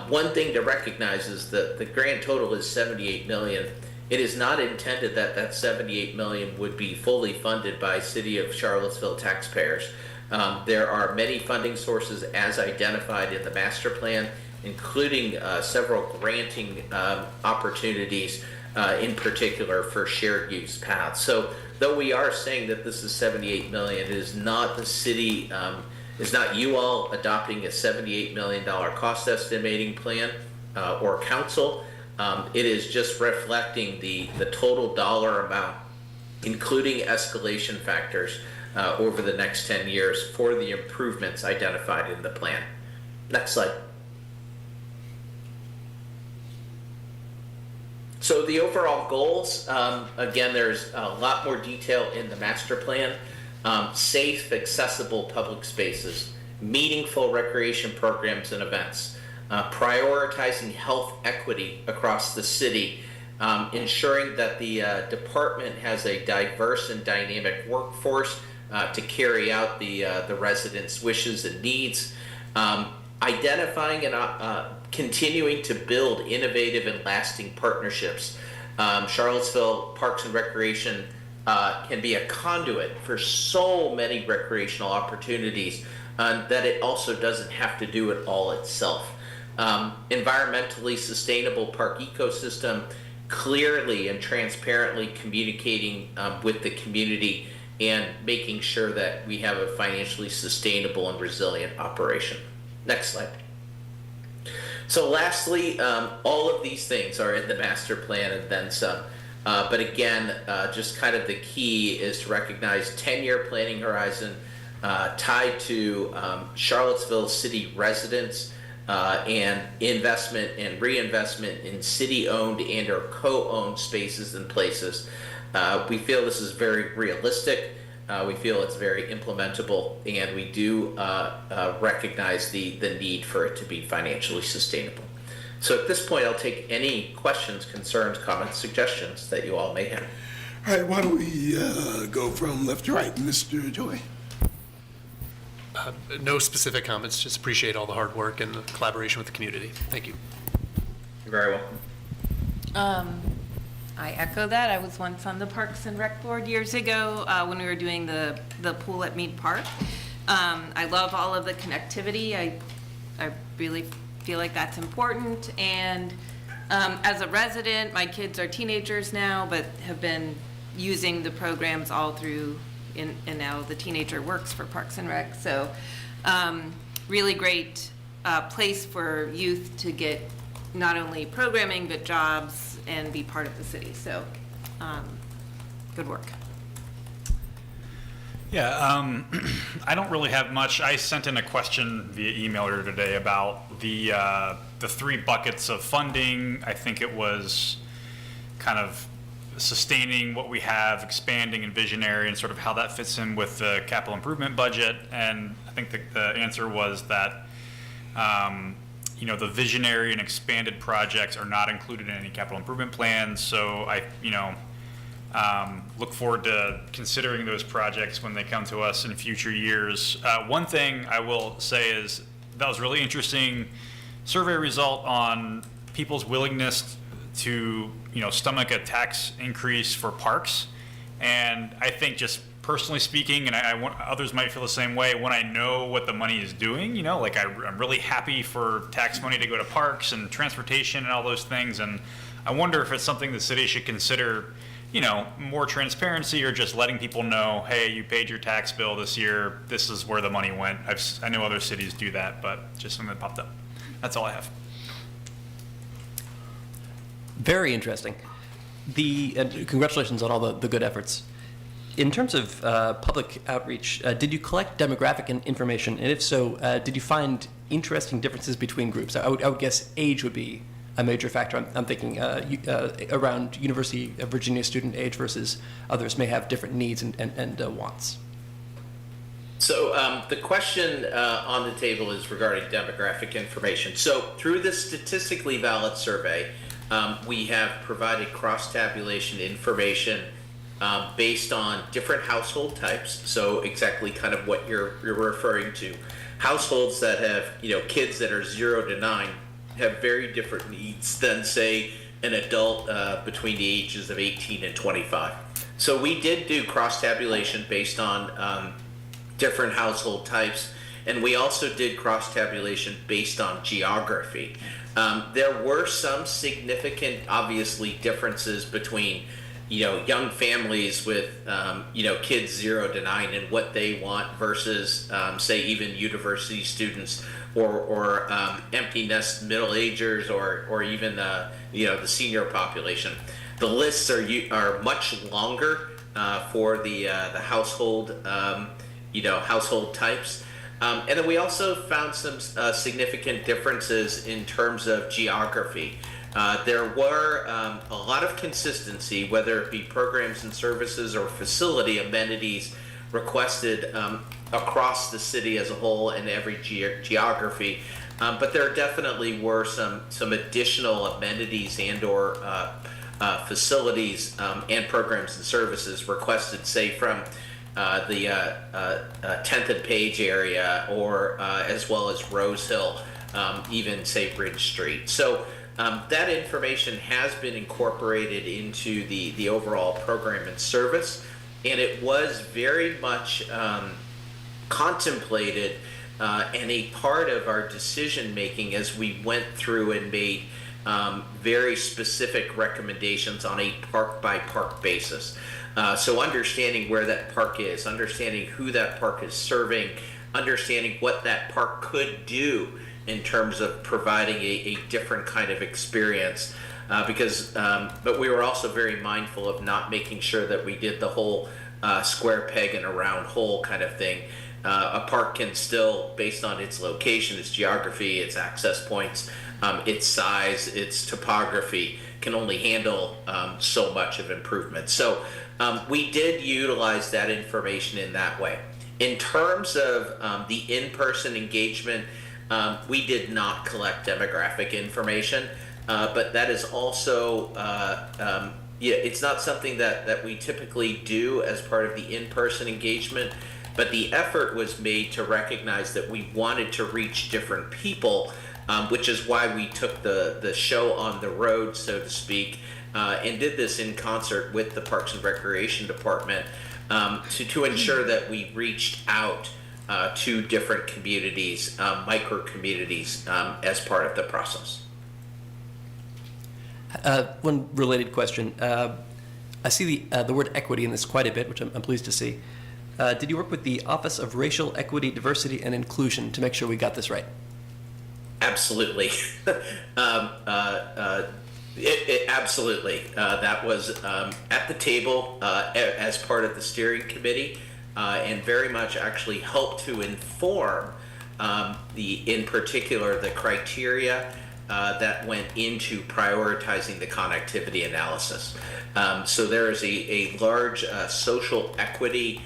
Speaker 11: One thing to recognize is that the grand total is 78 million. It is not intended that that 78 million would be fully funded by City of Charlottesville taxpayers. There are many funding sources as identified in the master plan, including several granting opportunities, in particular for shared use paths. So though we are saying that this is 78 million, it is not the city, is not you all adopting a $78 million cost estimating plan or council. It is just reflecting the total dollar amount, including escalation factors over the next 10 years for the improvements identified in the plan. Next slide. So the overall goals, again, there's a lot more detail in the master plan. Safe, accessible public spaces, meaningful recreation programs and events, prioritizing health equity across the city, ensuring that the department has a diverse and dynamic workforce to carry out the residents' wishes and needs, identifying and continuing to build innovative and lasting partnerships. Charlottesville Parks and Recreation can be a conduit for so many recreational opportunities that it also doesn't have to do it all itself. Environmentally sustainable park ecosystem, clearly and transparently communicating with the community and making sure that we have a financially sustainable and resilient operation. Next slide. So lastly, all of these things are in the master plan and then some. But again, just kind of the key is to recognize 10-year planning horizon tied to Charlottesville city residents and investment and reinvestment in city-owned and or co-owned spaces and places. We feel this is very realistic. We feel it's very implementable, and we do recognize the need for it to be financially sustainable. So at this point, I'll take any questions, concerns, comments, suggestions that you all may have.
Speaker 1: All right, why don't we go from left to right? Mr. Joy.
Speaker 2: No specific comments, just appreciate all the hard work and the collaboration with the community. Thank you.
Speaker 11: You're very welcome.
Speaker 3: I echo that. I was once on the Parks and Rec Board years ago when we were doing the pool at Mead Park. I love all of the connectivity. I really feel like that's important. And as a resident, my kids are teenagers now, but have been using the programs all through, and now the teenager works for Parks and Rec. So really great place for youth to get not only programming, but jobs and be part of the city. So good work.
Speaker 4: Yeah, I don't really have much. I sent in a question via email earlier today about the 3 buckets of funding. I think it was kind of sustaining what we have, expanding and visionary, and sort of how that fits in with the capital improvement budget. And I think the answer was that the visionary and expanded projects are not included in any capital improvement plans. So Look forward to considering those projects when they come to us in future years. One thing I will say is that was really interesting survey result on people's willingness to, stomach a tax increase for parks. And I think just personally speaking, and I want others might feel the same way, when I know what the money is doing, I'm really happy for tax money to go to parks and transportation and all those things. And I wonder if it's something the city should consider, more transparency, or just letting people know, hey, you paid your tax bill this year, this is where the money went. I know other cities do that, but just something that popped up. That's all I have.
Speaker 5: Very interesting. And congratulations on all the good efforts. In terms of public outreach, did you collect demographic information? And if so, did you find interesting differences between groups? I would guess age would be a major factor. I'm thinking around University of Virginia student age versus others may have different needs and wants.
Speaker 11: So the question on the table is regarding demographic information. So through the statistically valid survey, we have provided cross-tabulation information based on different household types. So exactly kind of what you're referring to. Households that have, kids that are 0 to 9 have very different needs than, say, an adult between the ages of 18 and 25. So we did do cross-tabulation based on different household types, and we also did cross-tabulation based on geography. There were some significant, obviously, differences between, young families with, kids 0 to 9 and what they want versus, say, even university students or empty nest middle-agers or even, the senior population. The lists are much longer for the household, household types. And then we also found some significant differences in terms of geography. There were a lot of consistency, whether it be programs and services or facility amenities requested across the city as a whole and every geography. But there definitely were some additional amenities and or facilities and programs and services requested, say, from the 10th and Page area, or as well as Rose Hill, even, say, Bridge Street. So that information has been incorporated into the overall program and service, and it was very much contemplated and a part of our decision making as we went through and made very specific recommendations on a park by park basis. So understanding where that park is, understanding who that park is serving, understanding what that park could do in terms of providing a different kind of experience. But we were also very mindful of not making sure that we did the whole square peg in a round hole kind of thing. A park can still, based on its location, its geography, its access points, its size, its topography, can only handle so much of improvement. So we did utilize that information in that way. In terms of the in-person engagement, we did not collect demographic information, but that is also, it's not something that we typically do as part of the in-person engagement, but the effort was made to recognize that we wanted to reach different people, which is why we took the show on the road, so to speak, and did this in concert with the Parks and Recreation Department to ensure that we reached out to different communities, micro communities, as part of the process.
Speaker 5: One related question. I see the word equity in this quite a bit, which I'm pleased to see. Did you work with the Office of Racial Equity, Diversity, and Inclusion to make sure we got this right?
Speaker 11: Absolutely. Absolutely. That was at the table as part of the steering committee, and very much actually helped to inform in particular the criteria that went into prioritizing the connectivity analysis. So there is a large social equity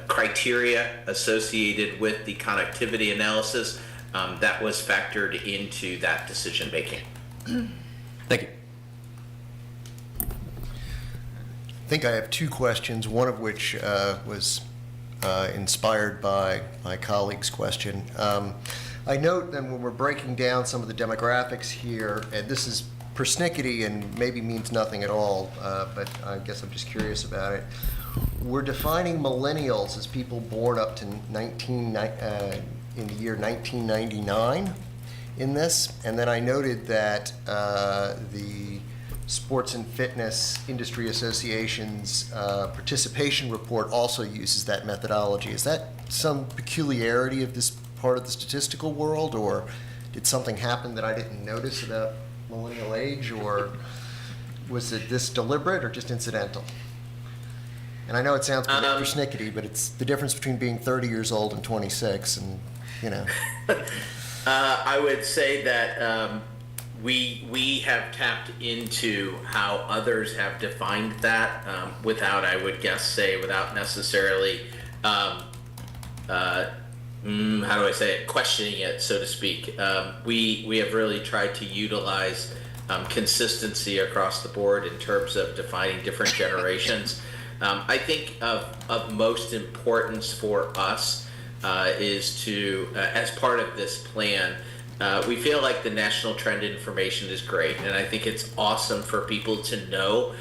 Speaker 11: criteria associated with the connectivity analysis that was factored into that decision making.
Speaker 5: Thank you.
Speaker 6: think I have two questions, one of which was inspired by my colleague's question. I note that when we're breaking down some of the demographics here, and this is persnickety and maybe means nothing at all, but I guess I'm just curious about it. We're defining millennials as people born up to in the year 1999 in this, and then I noted that the Sports and Fitness Industry Association's participation report also uses that methodology. Is that some peculiarity of this part of the statistical world, or did something happen that I didn't notice about millennial age, or was it this deliberate or just incidental? And I know it sounds persnickety, but it's the difference between being 30 years old and 26, and, you know.
Speaker 11: I would say that we have tapped into how others have defined that without, I would guess, without necessarily, how do I say it, questioning it, so to speak. We have really tried to utilize consistency across the board in terms of defining different generations. I think of most importance for us is to, as part of this plan, we feel like the national trend information is great, and I think it's awesome for people to know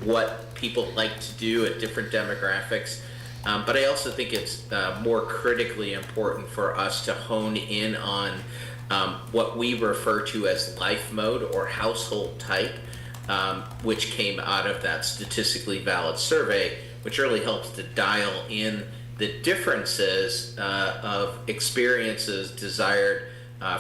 Speaker 11: what people like to do at different demographics. But I also think it's more critically important for us to hone in on what we refer to as life mode or household type, which came out of that statistically valid survey, which really helps to dial in the differences of experiences desired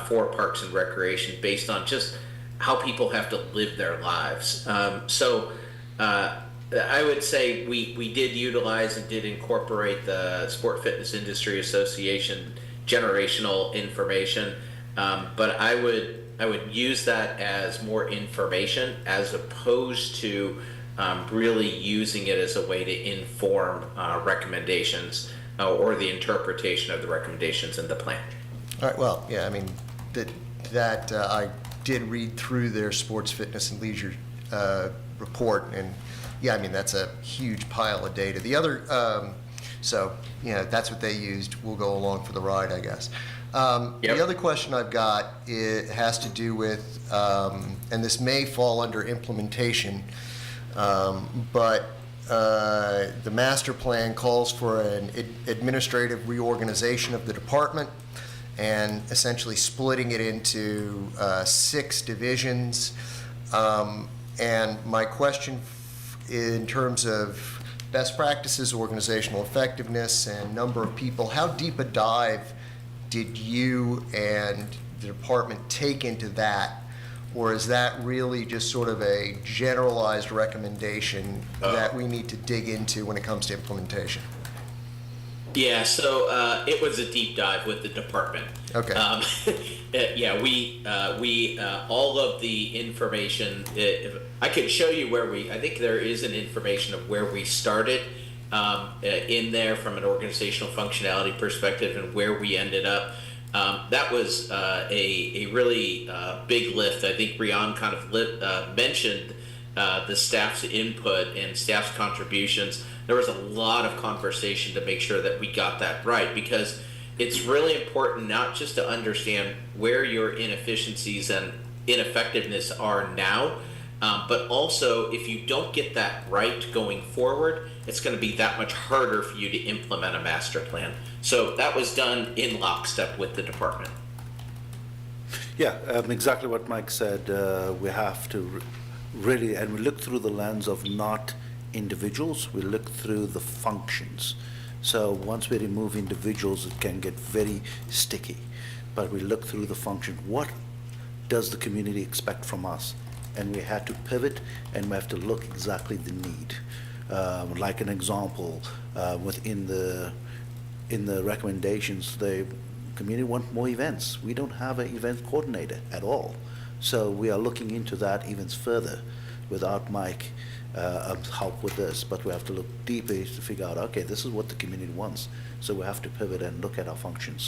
Speaker 11: for parks and recreation based on just how people have to live their lives. So I would say we did utilize and did incorporate the Sport Fitness Industry Association generational information, but I would use that as more information as opposed to really using it as a way to inform recommendations or the interpretation of the recommendations in the plan.
Speaker 6: All right, well, yeah, I mean, that I did read through their Sports, Fitness, and Leisure report, and yeah, I mean, that's a huge pile of data. The other, so, you know, that's what they used. We'll go along for the ride, I guess. The other question I've got, it has to do with, and this may fall under implementation, but the master plan calls for an administrative reorganization of the department and essentially splitting it into 6 divisions. And my question in terms of best practices, organizational effectiveness, and number of people, how deep a dive did you and the department take into that? Or is that really just sort of a generalized recommendation that we need to dig into when it comes to implementation?
Speaker 11: Yeah, so it was a deep dive with the department.
Speaker 6: Okay.
Speaker 11: Yeah, we all of the information, I could show you where I think there is an information of where we started in there from an organizational functionality perspective and where we ended up. That was a really big lift. I think Rian kind of mentioned the staff's input and staff's contributions. There was a lot of conversation to make sure that we got that right, because it's really important not just to understand where your inefficiencies and ineffectiveness are now, but also if you don't get that right going forward, it's going to be that much harder for you to implement a master plan. So that was done in lockstep with the department.
Speaker 10: Yeah, exactly what Mike said. We have to really, and we look through the lens of not individuals, we look through the functions. So once we remove individuals, it can get very sticky. But we look through the function. What does the community expect from us? And we had to pivot, and we have to look exactly the need. Like an example, within the recommendations, the community want more events. We don't have an event coordinator at all. So we are looking into that even further without Mike help with this, but we have to look deeper to figure out, okay, this is what the community wants. So we have to pivot and look at our functions.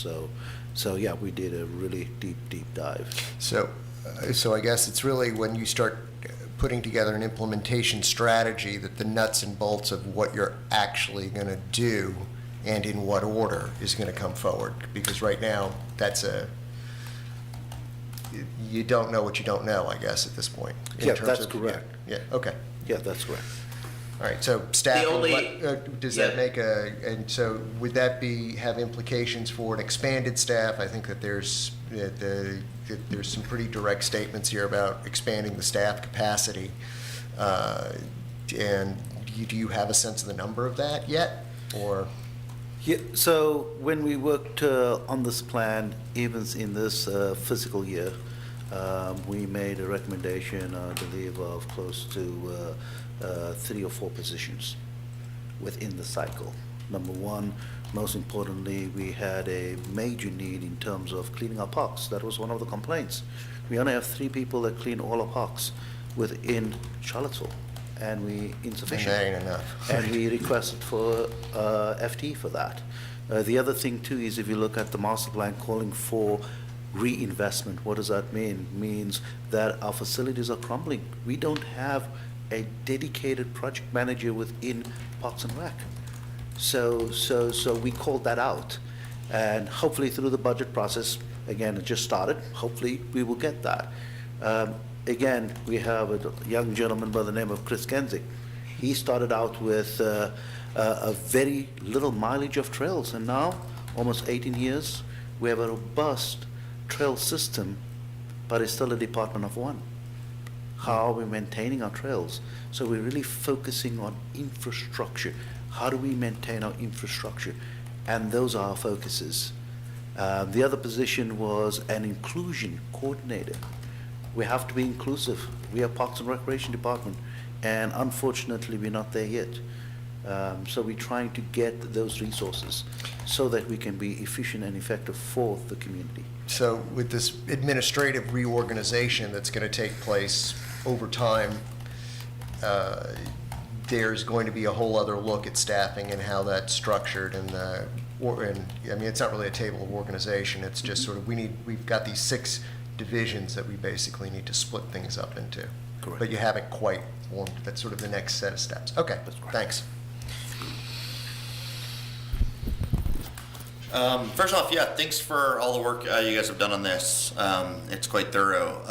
Speaker 10: So yeah, we did a really deep dive.
Speaker 6: So I guess it's really when you start putting together an implementation strategy that the nuts and bolts of what you're actually going to do and in what order is going to come forward. Because right now, you don't know what you don't know, I guess, at this point. in
Speaker 10: Yeah,
Speaker 6: terms
Speaker 10: that's
Speaker 6: of-
Speaker 10: correct.
Speaker 6: Yeah, okay.
Speaker 10: Yeah, that's correct.
Speaker 6: All right, so staff,
Speaker 11: The only-
Speaker 6: does that
Speaker 11: yeah.
Speaker 6: make and so would that have implications for an expanded staff? I think that there's some pretty direct statements here about expanding the staff capacity. And do you have a sense of the number of that yet, or?
Speaker 10: Yeah, so when we worked on this plan, even in this fiscal year, we made a recommendation, I believe, of close to 3 or 4 positions within the cycle. Number one, most importantly, we had a major need in terms of cleaning our parks. That was one of the complaints. We only have 3 people that clean all our parks within Charlottesville, and we insufficient.
Speaker 6: And that ain't enough.
Speaker 10: And we requested for FT for that. The other thing too is if you look at the master plan calling for reinvestment, what does that mean? Means that our facilities are crumbling. We don't have a dedicated project manager within Parks and Rec. So we called that out. And hopefully through the budget process, again, it just started, hopefully we will get that. Again, we have a young gentleman by the name of Chris Kenzie. He started out with a very little mileage of trails, and now, almost 18 years, we have a robust trail system, but it's still a department of one. How are we maintaining our trails? So we're really focusing on infrastructure. How do we maintain our infrastructure? And those are our focuses. The other position was an inclusion coordinator. We have to be inclusive. We are Parks and Recreation Department, and unfortunately, we're not there yet. So we're trying to get those resources so that we can be efficient and effective for the community.
Speaker 6: So with this administrative reorganization that's going to take place over time, there's going to be a whole other look at staffing and how that's structured, and I mean, it's not really a table of organization, it's just sort of, we've got these 6 divisions that we basically need to split things up into.
Speaker 10: Correct.
Speaker 6: But you haven't quite formed, that's sort of the next set of steps. Okay,
Speaker 10: That's correct.
Speaker 6: thanks.
Speaker 7: First off, yeah, thanks for all the work you guys have done on this. It's quite thorough.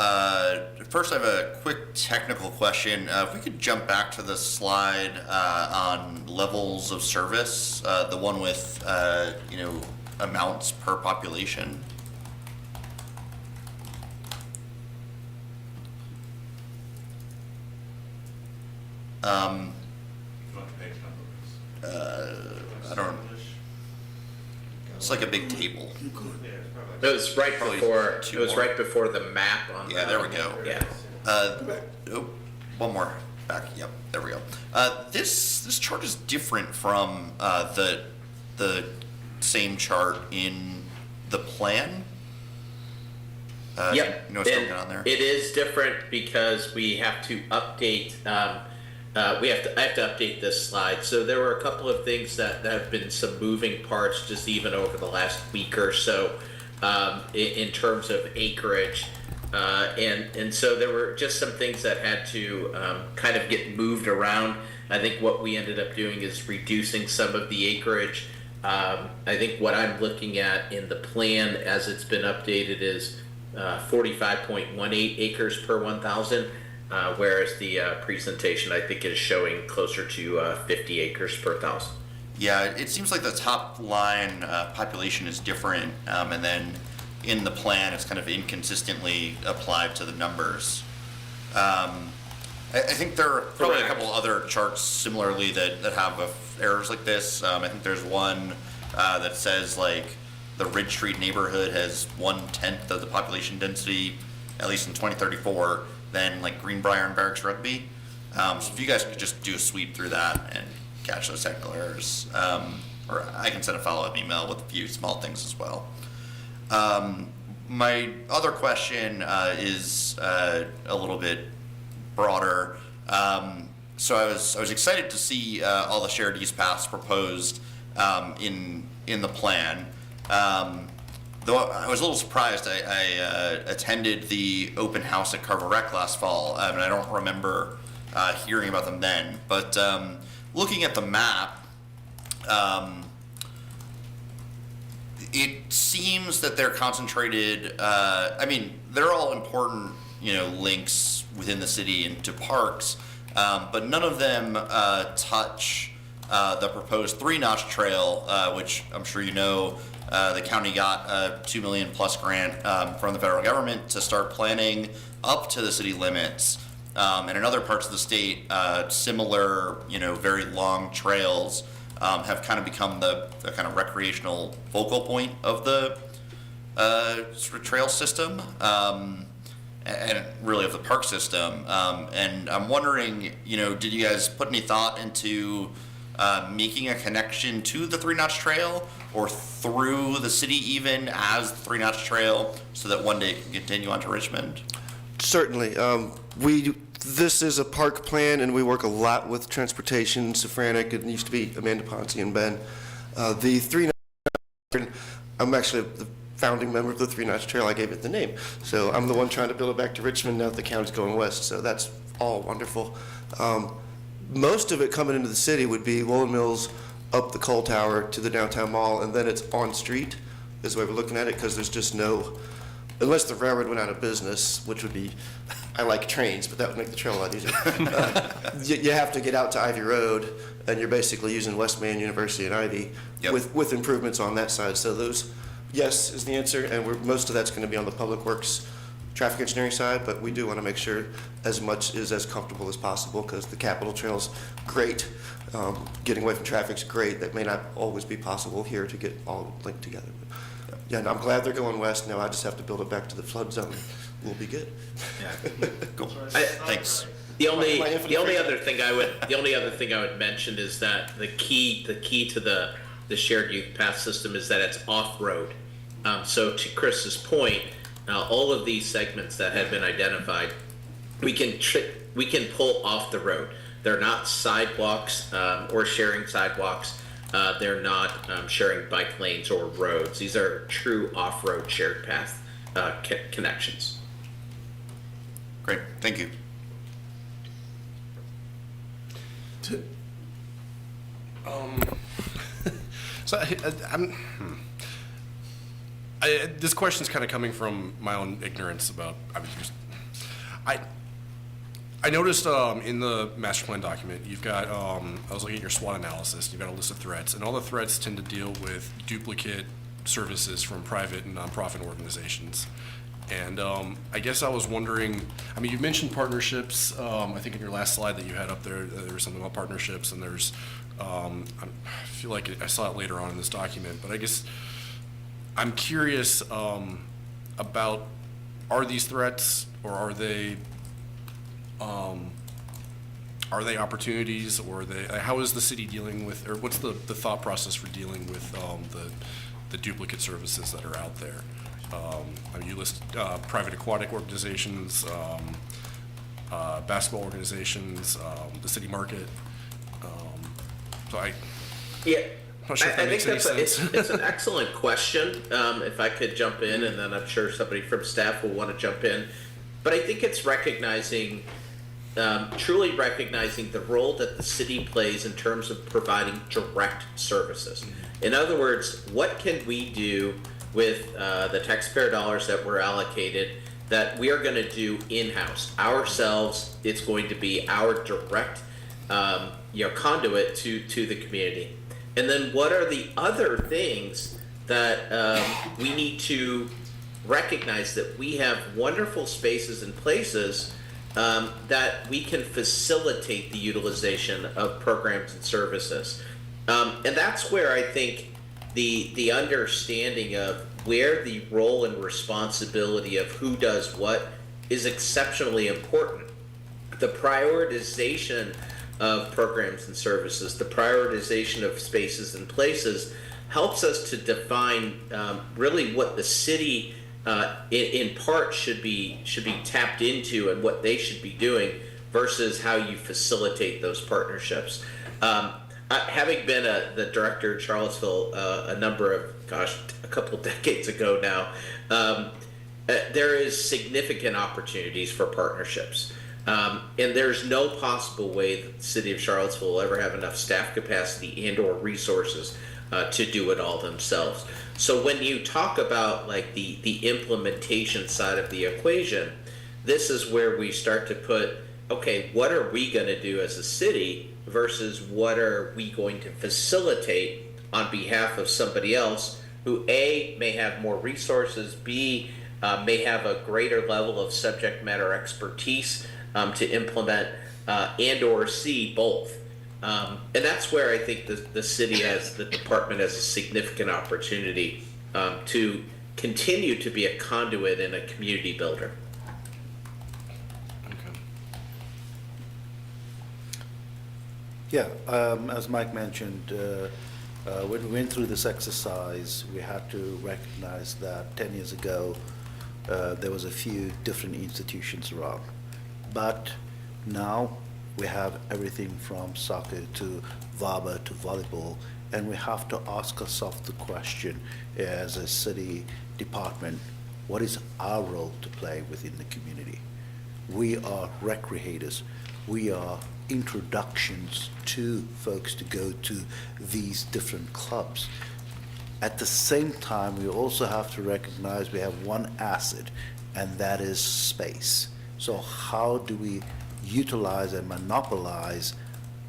Speaker 7: First, I have a quick technical question. If we could jump back to the slide on levels of service, the one with amounts per population. I don't. It's like a big table.
Speaker 11: It was right before, it was right before the map on.
Speaker 7: Yeah, there we go.
Speaker 11: Yeah.
Speaker 7: One more back. Yep, there we go. This chart is different from the same chart in the plan.
Speaker 11: Yep.
Speaker 7: You know what's going
Speaker 11: And
Speaker 7: on there?
Speaker 11: It is different because we have to update. I have to update this slide. So there were a couple of things that have been some moving parts just even over the last week or so in terms of acreage. And so there were just some things that had to kind of get moved around. I think what we ended up doing is reducing some of the acreage. I think what I'm looking at in the plan as it's been updated is 45.18 acres per 1,000. Whereas the presentation, I think, is showing closer to 50 acres per 1,000.
Speaker 7: Yeah, it seems like the top line population is different, and then in the plan, it's kind of inconsistently applied to the numbers. I think there are probably a couple other charts similarly that have errors like this. I think there's one that says like the Ridge Street neighborhood has 1/10 of the population density, at least in 2034, than like Greenbrier and Barracks Rugby. So if you guys could just do a sweep through that and catch those technical errors, or I can send a follow-up email with a few small things as well. My other question is a little bit broader. So I was excited to see all the shared use paths proposed in the plan. though I was a little surprised. I attended the open house at Carver Rec last fall, and I don't remember hearing about them then. But looking at the map, it seems that they're concentrated. I mean, they're all important, links within the city into parks, but none of them touch the proposed 3-notch trail, which I'm sure you know. The county got a $2 million plus grant from the federal government to start planning up to the city limits. And in other parts of the state, similar, very long trails have kind of become the kind of recreational focal point of the sort of trail system, and really of the park system. And I'm wondering, did you guys put any thought into making a connection to the 3-notch trail or through the city even as the 3-notch trail so that one day it can continue on to Richmond?
Speaker 12: Certainly. This is a park plan, and we work a lot with transportation, Safranic. It used to be Amanda Ponce and Ben. The 3-notch, I'm actually the founding member of the 3-notch trail. I gave it the name. So I'm the one trying to build it back to Richmond now that the county's going west. So that's all wonderful. Most of it coming into the city would be Wolin Mills up the Cole Tower to the downtown mall, and then it's on street is the way we're looking at it, because there's just no, unless the railroad went out of business, which would be, I like trains, but that would make the trail a lot easier. You have to get out to Ivy Road, and you're basically using West Main University and Ivy with improvements on that side. So those, yes, is the answer, and most of that's going to be on the public works traffic engineering side, but we do want to make sure as much is as comfortable as possible, because the Capitol Trail's great. Getting away from traffic's great. That may not always be possible here to get all linked together. But yeah, and I'm glad they're going west. Now I just have to build it back to the flood zone. We'll be good.
Speaker 7: Yeah. Cool. Thanks.
Speaker 11: The only other thing I would mention is that the key to the shared youth path system is that it's off-road. So to Chris's point, all of these segments that have been identified, we can pull off the road. They're not sidewalks or sharing sidewalks. They're not sharing bike lanes or roads. These are true off-road shared path connections.
Speaker 7: Great, thank you.
Speaker 8: So this question's kind of coming from my own ignorance about. I noticed in the master plan document you've got. I was looking at your SWOT analysis. You've got a list of threats, and all the threats tend to deal with duplicate services from private and nonprofit organizations. And I guess I was wondering. I mean, you mentioned partnerships. I think in your last slide that you had up there, there was something about partnerships, and there's. I feel like I saw it later on in this document, but I guess I'm curious about, are these threats, or are they opportunities, or how is the city dealing with, or what's the thought process for dealing with the duplicate services that are out there? I mean, you list private aquatic organizations, basketball organizations, the city market.
Speaker 11: Yeah.
Speaker 8: I'm not sure if that makes any sense.
Speaker 11: It's an excellent question. If I could jump in, and then I'm sure somebody from staff will want to jump in. But I think it's truly recognizing the role that the city plays in terms of providing direct services. In other words, what can we do with the taxpayer dollars that were allocated that we are going to do in-house ourselves? It's going to be our direct conduit to the community. And then what are the other things that we need to recognize, that we have wonderful spaces and places that we can facilitate the utilization of programs and services. And that's where I think the understanding of where the role and responsibility of who does what is exceptionally important. The prioritization of programs and services, the prioritization of spaces and places helps us to define really what the city in part should be tapped into and what they should be doing versus how you facilitate those partnerships. Having been the director in Charlottesville a couple decades ago now, there is significant opportunities for partnerships. And there's no possible way that the city of Charlottesville will ever have enough staff capacity and/or resources to do it all themselves. So when you talk about like the implementation side of the equation, this is where we start to put, okay, what are we going to do as a city versus what are we going to facilitate on behalf of somebody else who A, may have more resources, B, may have a greater level of subject matter expertise to implement, and or C, both. And that's where I think the city has, the department has a significant opportunity to continue to be a conduit and a community builder.
Speaker 10: Yeah, as Mike mentioned, when we went through this exercise, we had to recognize that 10 years ago, there was a few different institutions around. But now we have everything from soccer to VABA to volleyball, and we have to ask ourselves the question as a city department, what is our role to play within the community? We are recreators. We are introductions to folks to go to these different clubs. At the same time, we also have to recognize we have one asset, and that is space. So how do we utilize and monopolize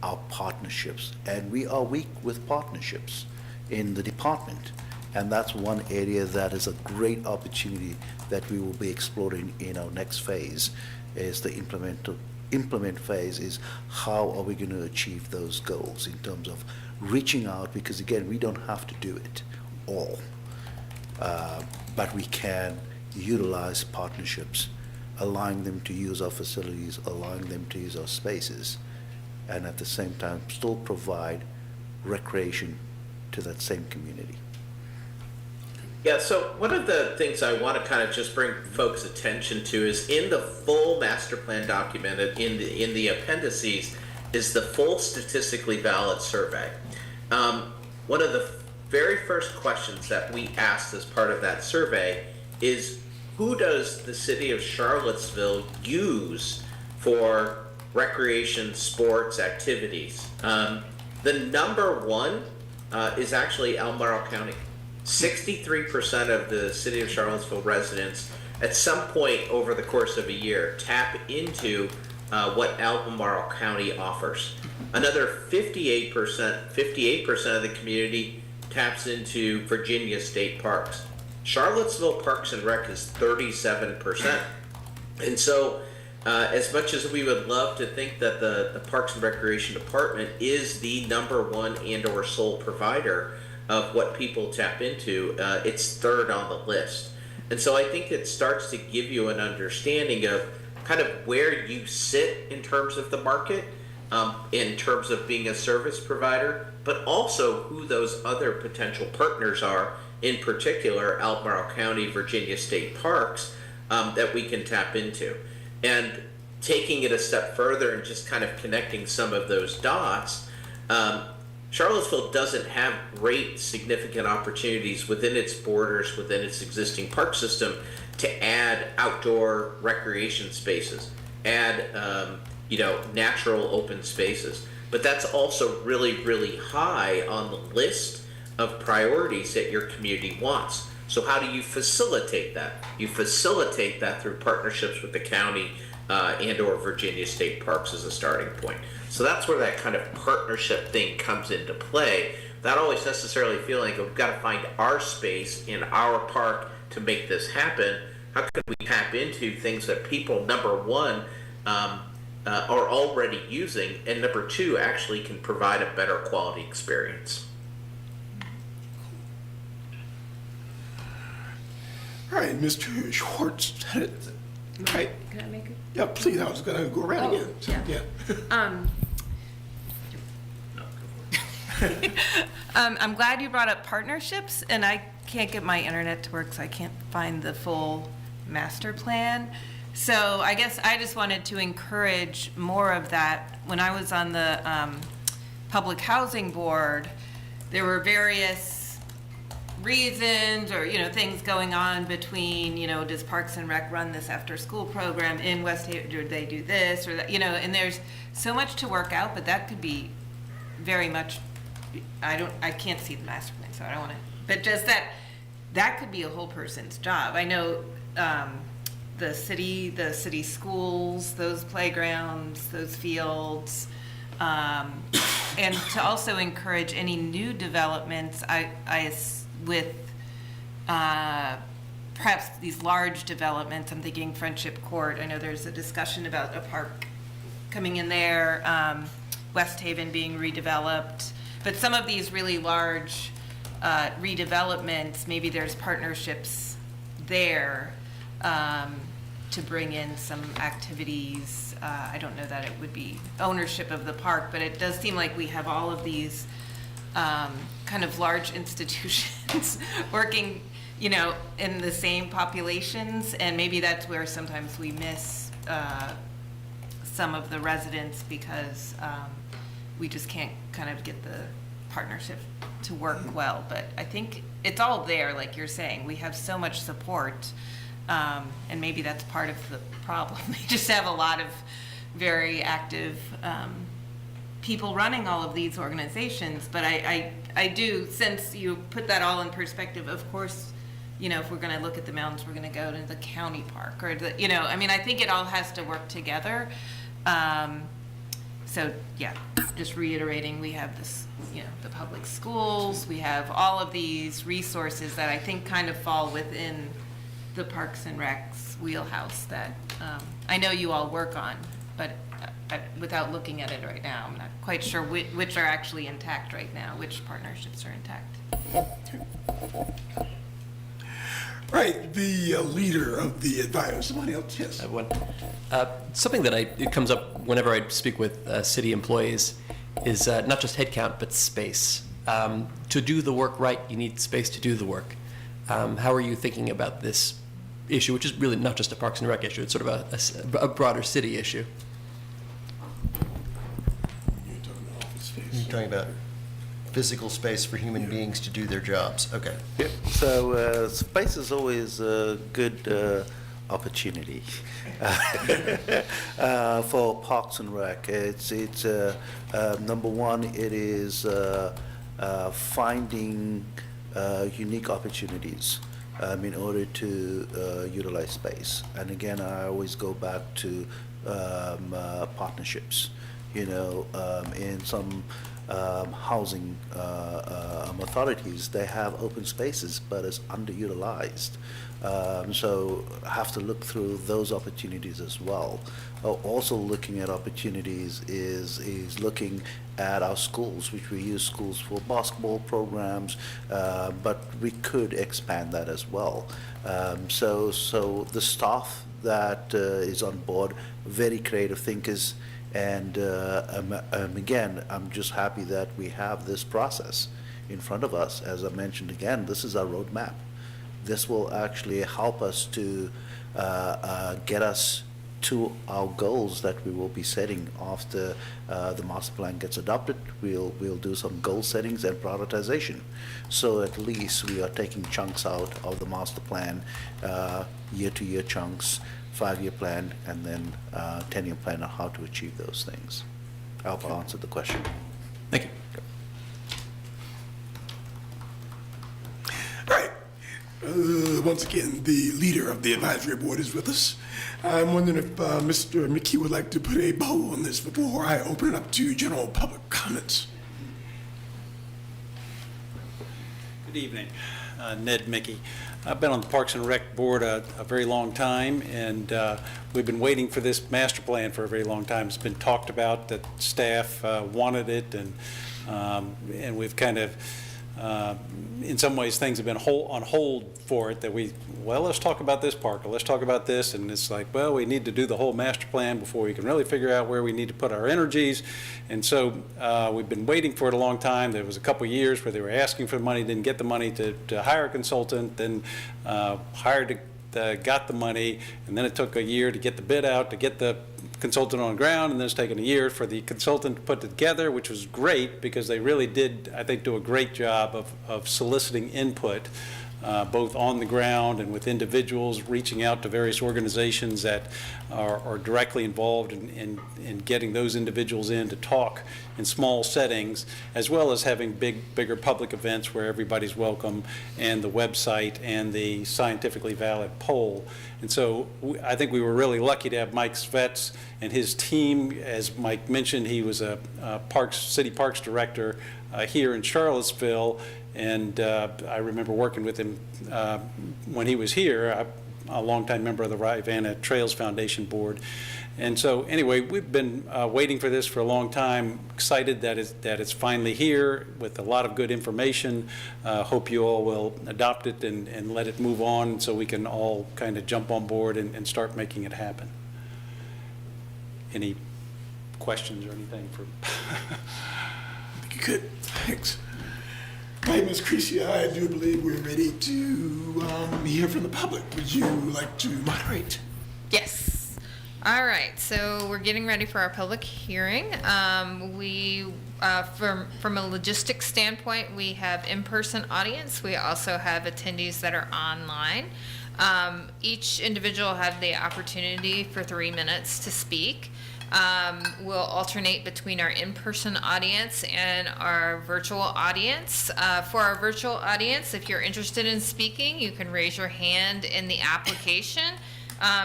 Speaker 10: our partnerships? And we are weak with partnerships in the department. And that's one area that is a great opportunity that we will be exploring in our next phase, is the implement phase, is how are we going to achieve those goals in terms of reaching out, because again, we don't have to do it all, but we can utilize partnerships, allowing them to use our facilities, allowing them to use our spaces, and at the same time still provide recreation to that same community.
Speaker 11: Yeah, so one of the things I want to kind of just bring folks' attention to is in the full master plan document, in the appendices, is the full statistically valid survey. One of the very first questions that we asked as part of that survey is, who does the city of Charlottesville use for recreation, sports, activities? The number one is actually Albemarle County. 63% of the city of Charlottesville residents at some point over the course of a year tap into what Albemarle County offers. Another 58% of the community taps into Virginia State Parks. Charlottesville Parks and Rec is 37%. And so as much as we would love to think that the Parks and Recreation Department is the number one and or sole provider of what people tap into, it's third on the list. And so I think it starts to give you an understanding of kind of where you sit in terms of the market, in terms of being a service provider, but also who those other potential partners are, in particular Albemarle County, Virginia State Parks, that we can tap into. And taking it a step further and just kind of connecting some of those dots, Charlottesville doesn't have great significant opportunities within its borders, within its existing park system, to add outdoor recreation spaces, add natural open spaces. But that's also really, really high on the list of priorities that your community wants. So how do you facilitate that? You facilitate that through partnerships with the county and or Virginia State Parks as a starting point. So that's where that kind of partnership thing comes into play. Not always necessarily feeling like we've got to find our space in our park to make this happen. How can we tap into things that people, number one, are already using, and number two, actually can provide a better quality experience?
Speaker 1: All right, Mr. Schwartz. Right.
Speaker 3: Can I make it?
Speaker 1: Yeah, please. I was going to go around again. So,
Speaker 3: yeah. I'm glad you brought up partnerships, and I can't get my internet to work, so I can't find the full master plan. So I guess I just wanted to encourage more of that. When I was on the Public Housing Board, there were various reasons or, things going on between, does Parks and Rec run this after-school program in West Haven, do they do this or that, and there's so much to work out, but that could be very much, I can't see the master plan, so I don't want to, but just that could be a whole person's job. I know the city schools, those playgrounds, those fields, and to also encourage any new developments, with perhaps these large developments. I'm thinking Friendship Court. I know there's a discussion about a park coming in there, West Haven being redeveloped, but some of these really large redevelopments, maybe there's partnerships there to bring in some activities. I don't know that it would be ownership of the park, but it does seem like we have all of these kind of large institutions working, in the same populations, and maybe that's where sometimes we miss some of the residents because we just can't kind of get the partnership to work well. But I think it's all there, like you're saying. We have so much support, and maybe that's part of the problem. We just have a lot of very active people running all of these organizations. But I do, since you put that all in perspective, of course, if we're going to look at the mountains, we're going to go to the county park or I think it all has to work together. So yeah, just reiterating, we have this, the public schools, we have all of these resources that I think kind of fall within the Parks and Rec's wheelhouse that I know you all work on, but without looking at it right now, I'm not quite sure which are actually intact right now, which partnerships are intact.
Speaker 1: Right, the leader of the advisor, somebody else, yes.
Speaker 5: I have one. Something that it comes up whenever I speak with city employees is not just headcount, but space. To do the work right, you need space to do the work. How are you thinking about this issue, which is really not just a Parks and Rec issue, it's sort of a broader city issue?
Speaker 6: You're talking about physical space for human beings to do their jobs. Okay.
Speaker 10: Yep. So space is always a good opportunity for Parks and Rec. It's number one. It is finding unique opportunities in order to utilize space. And again, I always go back to partnerships. In some housing authorities, they have open spaces, but it's underutilized. So I have to look through those opportunities as well. Also looking at opportunities is looking at our schools, which we use schools for basketball programs, but we could expand that as well. So the staff that is on board, very creative thinkers, and again, I'm just happy that we have this process in front of us. As I mentioned again, this is our roadmap. This will actually help us to get us to our goals that we will be setting after the master plan gets adopted. We'll do some goal settings and prioritization. So at least we are taking chunks out of the master plan, year-to-year chunks, 5-year plan, and then 10-year plan on how to achieve those things. I hope I answered the question.
Speaker 5: Thank you.
Speaker 1: All right. Once again, the leader of the advisory board is with us. I'm wondering if Mr. McKee would like to put a bow on this before I open it up to general public comments.
Speaker 13: Good evening. Ned Mickey. I've been on the Parks and Rec board a very long time, and we've been waiting for this master plan for a very long time. It's been talked about that staff wanted it, and we've kind of, in some ways, things have been on hold for it, that let's talk about this park, or let's talk about this, and it's like, well, we need to do the whole master plan before we can really figure out where we need to put our energies. And so we've been waiting for it a long time. There was a couple of years where they were asking for the money, didn't get the money to hire a consultant, then got the money, and then it took a year to get the bid out, to get the consultant on the ground, and then it's taken a year for the consultant to put it together, which was great because they really did, I think, do a great job of soliciting input, both on the ground and with individuals, reaching out to various organizations that are directly involved in getting those individuals in to talk in small settings, as well as having bigger public events where everybody's welcome, and the website and the scientifically valid poll. And so I think we were really lucky to have Mike Svets and his team. As Mike mentioned, he was a city parks director here in Charlottesville, and I remember working with him when he was here, a longtime member of the Rivanna Trails Foundation Board. And so anyway, we've been waiting for this for a long time, excited that it's finally here with a lot of good information. Hope you all will adopt it and let it move on so we can all kind of jump on board and start making it happen. Any questions or anything for?
Speaker 1: Good, thanks. Right, Ms. Creasy, I do believe we're ready to hear from the public. Would you like to moderate?
Speaker 9: Yes. All right, so we're getting ready for our public hearing. From a logistics standpoint, we have in-person audience. We also have attendees that are online. Each individual have the opportunity for 3 minutes to speak. We'll alternate between our in-person audience and our virtual audience. For our virtual audience, if you're interested in speaking, you can raise your hand in the application.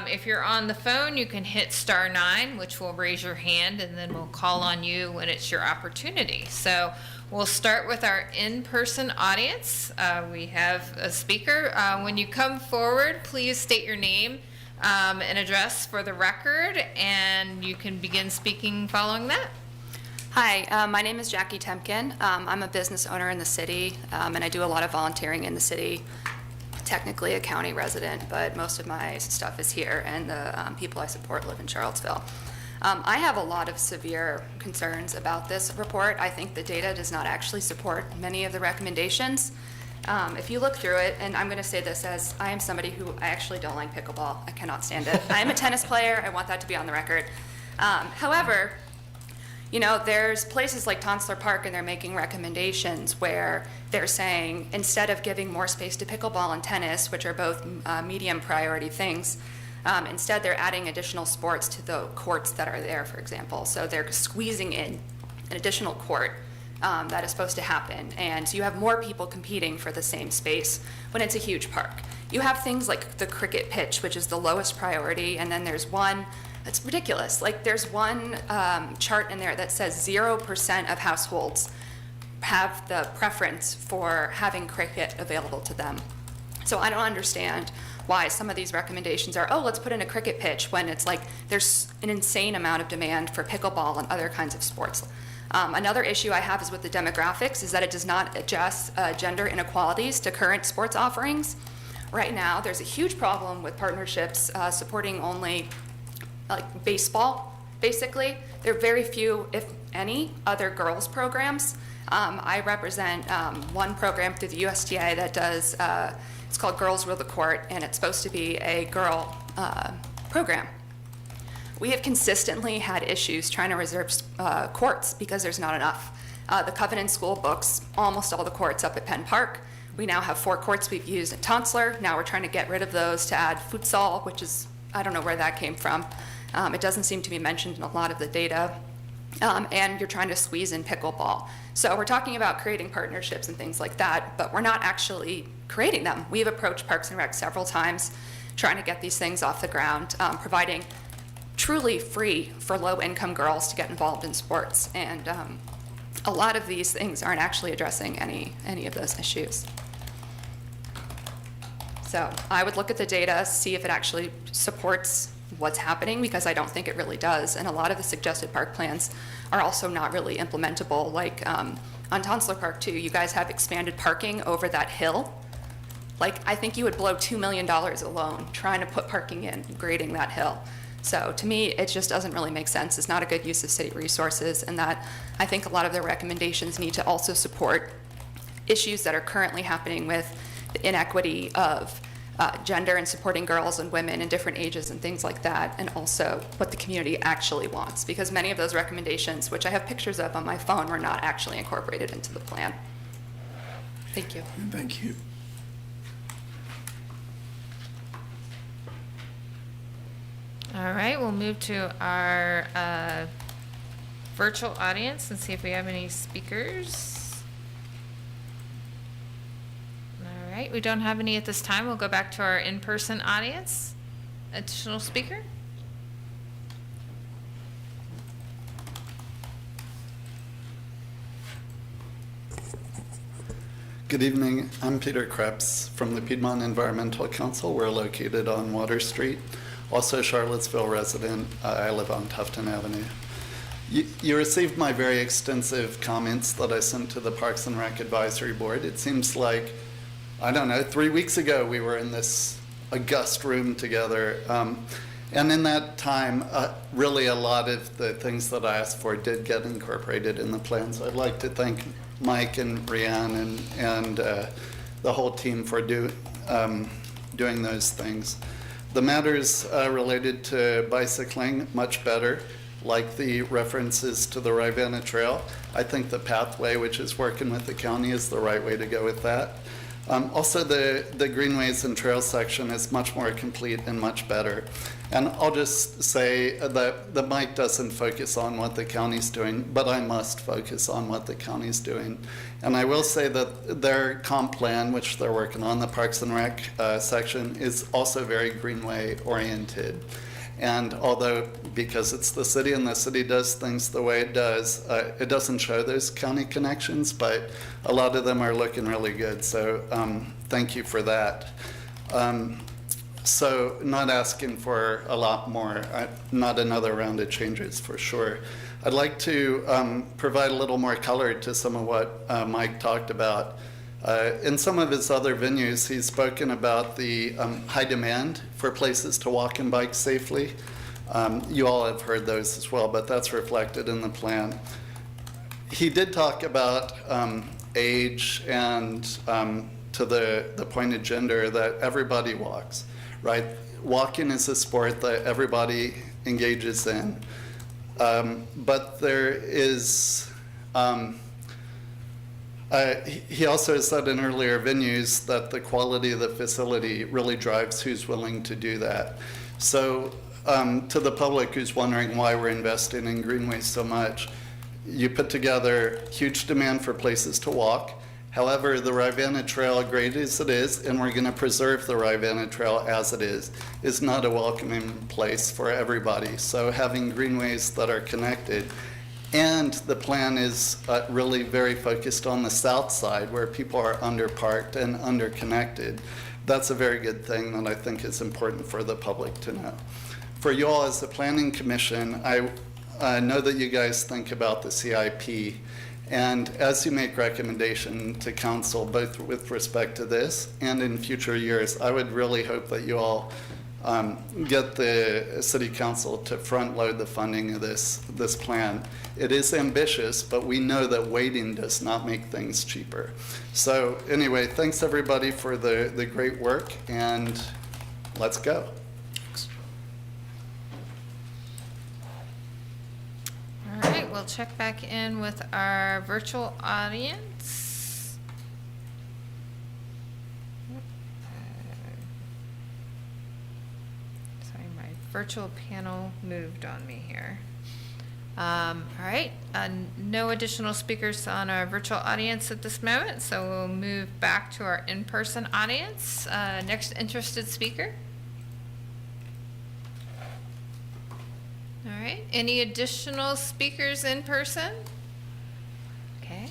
Speaker 9: If you're on the phone, you can hit *9, which will raise your hand, and then we'll call on you when it's your opportunity. So we'll start with our in-person audience. We have a speaker. When you come forward, please state your name and address for the record, and you can begin speaking following that.
Speaker 14: Hi, my name is Jackie Temkin. I'm a business owner in the city, and I do a lot of volunteering in the city. Technically a county resident, but most of my stuff is here, and the people I support live in Charlottesville. I have a lot of severe concerns about this report. I think the data does not actually support many of the recommendations. If you look through it, and I'm going to say this as I am somebody who I actually don't like pickleball. I cannot stand it. I am a tennis player. I want that to be on the record. However, you know, there's places like Tonsler Park, and they're making recommendations where they're saying instead of giving more space to pickleball and tennis, which are both medium priority things, instead they're adding additional sports to the courts that are there, for example. So they're squeezing in an additional court that is supposed to happen, and you have more people competing for the same space when it's a huge park. You have things like the cricket pitch, which is the lowest priority, and then there's one. It's ridiculous. Like, there's one chart in there that says 0% of households have the preference for having cricket available to them. So I don't understand why some of these recommendations are, oh, let's put in a cricket pitch, when it's like there's an insane amount of demand for pickleball and other kinds of sports. Another issue I have is with the demographics, is that it does not adjust gender inequalities to current sports offerings. Right now, there's a huge problem with partnerships supporting only like baseball, basically. There are very few, if any, other girls programs. I represent one program through the USDA that does, it's called Girls Rule the Court, and it's supposed to be a girl program. We have consistently had issues trying to reserve courts because there's not enough. The Covenant School books almost all the courts up at Penn Park. We now have 4 courts we've used at Tonsler. Now we're trying to get rid of those to add futsal, which is, I don't know where that came from. It doesn't seem to be mentioned in a lot of the data. And you're trying to squeeze in pickleball. So we're talking about creating partnerships and things like that, but we're not actually creating them. We've approached Parks and Rec several times trying to get these things off the ground, providing truly free for low-income girls to get involved in sports. And a lot of these things aren't actually addressing any of those issues. So I would look at the data, see if it actually supports what's happening, because I don't think it really does. And a lot of the suggested park plans are also not really implementable. Like on Tonsler Park too, you guys have expanded parking over that hill. Like, I think you would blow $2 million alone trying to put parking in, grading that hill. So to me, it just doesn't really make sense. It's not a good use of city resources, and that I think a lot of their recommendations need to also support issues that are currently happening with the inequity of gender and supporting girls and women in different ages and things like that, and also what the community actually wants, because many of those recommendations, which I have pictures of on my phone, were not actually incorporated into the plan. Thank you.
Speaker 1: Thank you.
Speaker 9: All right, we'll move to our virtual audience and see if we have any speakers. All right, we don't have any at this time. We'll go back to our in-person audience. Additional speaker?
Speaker 15: Good evening. I'm Peter Krebs from the Piedmont Environmental Council. We're located on Water Street. Also a Charlottesville resident. I live on Tufton Avenue. You received my very extensive comments that I sent to the Parks and Rec Advisory Board. It seems like, I don't know, 3 weeks ago we were in this august room together. And in that time, really a lot of the things that I asked for did get incorporated in the plan. So I'd like to thank Mike and Brianne and the whole team for doing those things. The matters related to bicycling, much better, like the references to the Rivanna Trail. I think the pathway, which is working with the county, is the right way to go with that. Also, the greenways and trail section is much more complete and much better. And I'll just say that the Mike doesn't focus on what the county's doing, but I must focus on what the county's doing. And I will say that their comp plan, which they're working on, the Parks and Rec section, is also very greenway oriented. And although, because it's the city and the city does things the way it doesn't show those county connections, but a lot of them are looking really good. So thank you for that. So not asking for a lot more, not another round of changes for sure. I'd like to provide a little more color to some of what Mike talked about. In some of his other venues, he's spoken about the high demand for places to walk and bike safely. You all have heard those as well, but that's reflected in the plan. He did talk about age and to the point of gender, that everybody walks, right? Walking is a sport that everybody engages in. But there is, he also said in earlier venues that the quality of the facility really drives who's willing to do that. So to the public who's wondering why we're investing in greenways so much, you put together huge demand for places to walk. However, the Rivanna Trail, great as it is, and we're going to preserve the Rivanna Trail as it is not a welcoming place for everybody. So having greenways that are connected, and the plan is really very focused on the south side where people are underparked and underconnected. That's a very good thing that I think is important for the public to know. For you all as the Planning Commission, I know that you guys think about the CIP. And as you make recommendation to council, both with respect to this and in future years, I would really hope that you all get the city council to front load the funding of this plan. It is ambitious, but we know that waiting does not make things cheaper. So anyway, thanks everybody for the great work, and let's go.
Speaker 9: All right, we'll check back in with our virtual audience. Sorry, my virtual panel moved on me here. All right, no additional speakers on our virtual audience at this moment, so we'll move back to our in-person audience. Next interested speaker. All right, any additional speakers in person? Okay,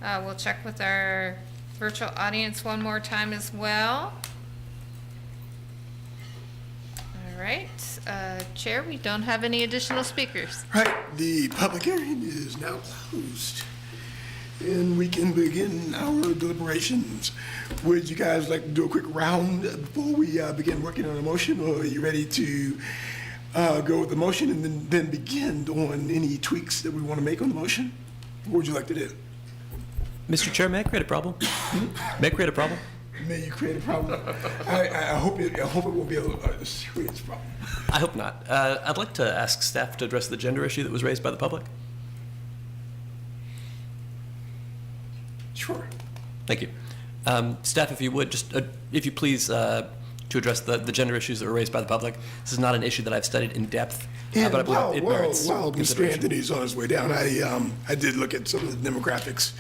Speaker 9: we'll check with our virtual audience one more time as well. All right, Chair, we don't have any additional speakers.
Speaker 1: Right, the public hearing is now closed, and we can begin our deliberations. Would you guys like to do a quick round before we begin working on a motion, or are you ready to go with the motion and then begin on any tweaks that we want to make on the motion? What would you like to do?
Speaker 5: Mr. Chair, may I create a problem? May I create a problem?
Speaker 1: may you create a problem. I hope it won't be a serious problem.
Speaker 5: I hope not. I'd like to ask staff to address the gender issue that was raised by the public.
Speaker 1: Sure.
Speaker 5: Thank you. Staff, if you would, just, if you please, to address the gender issues that were raised by the public. This is not an issue that I've studied in depth,
Speaker 1: And
Speaker 5: but I believe it merits
Speaker 1: while Mr.
Speaker 5: consideration.
Speaker 1: Anthony's on his way down, I did look at some of the demographics,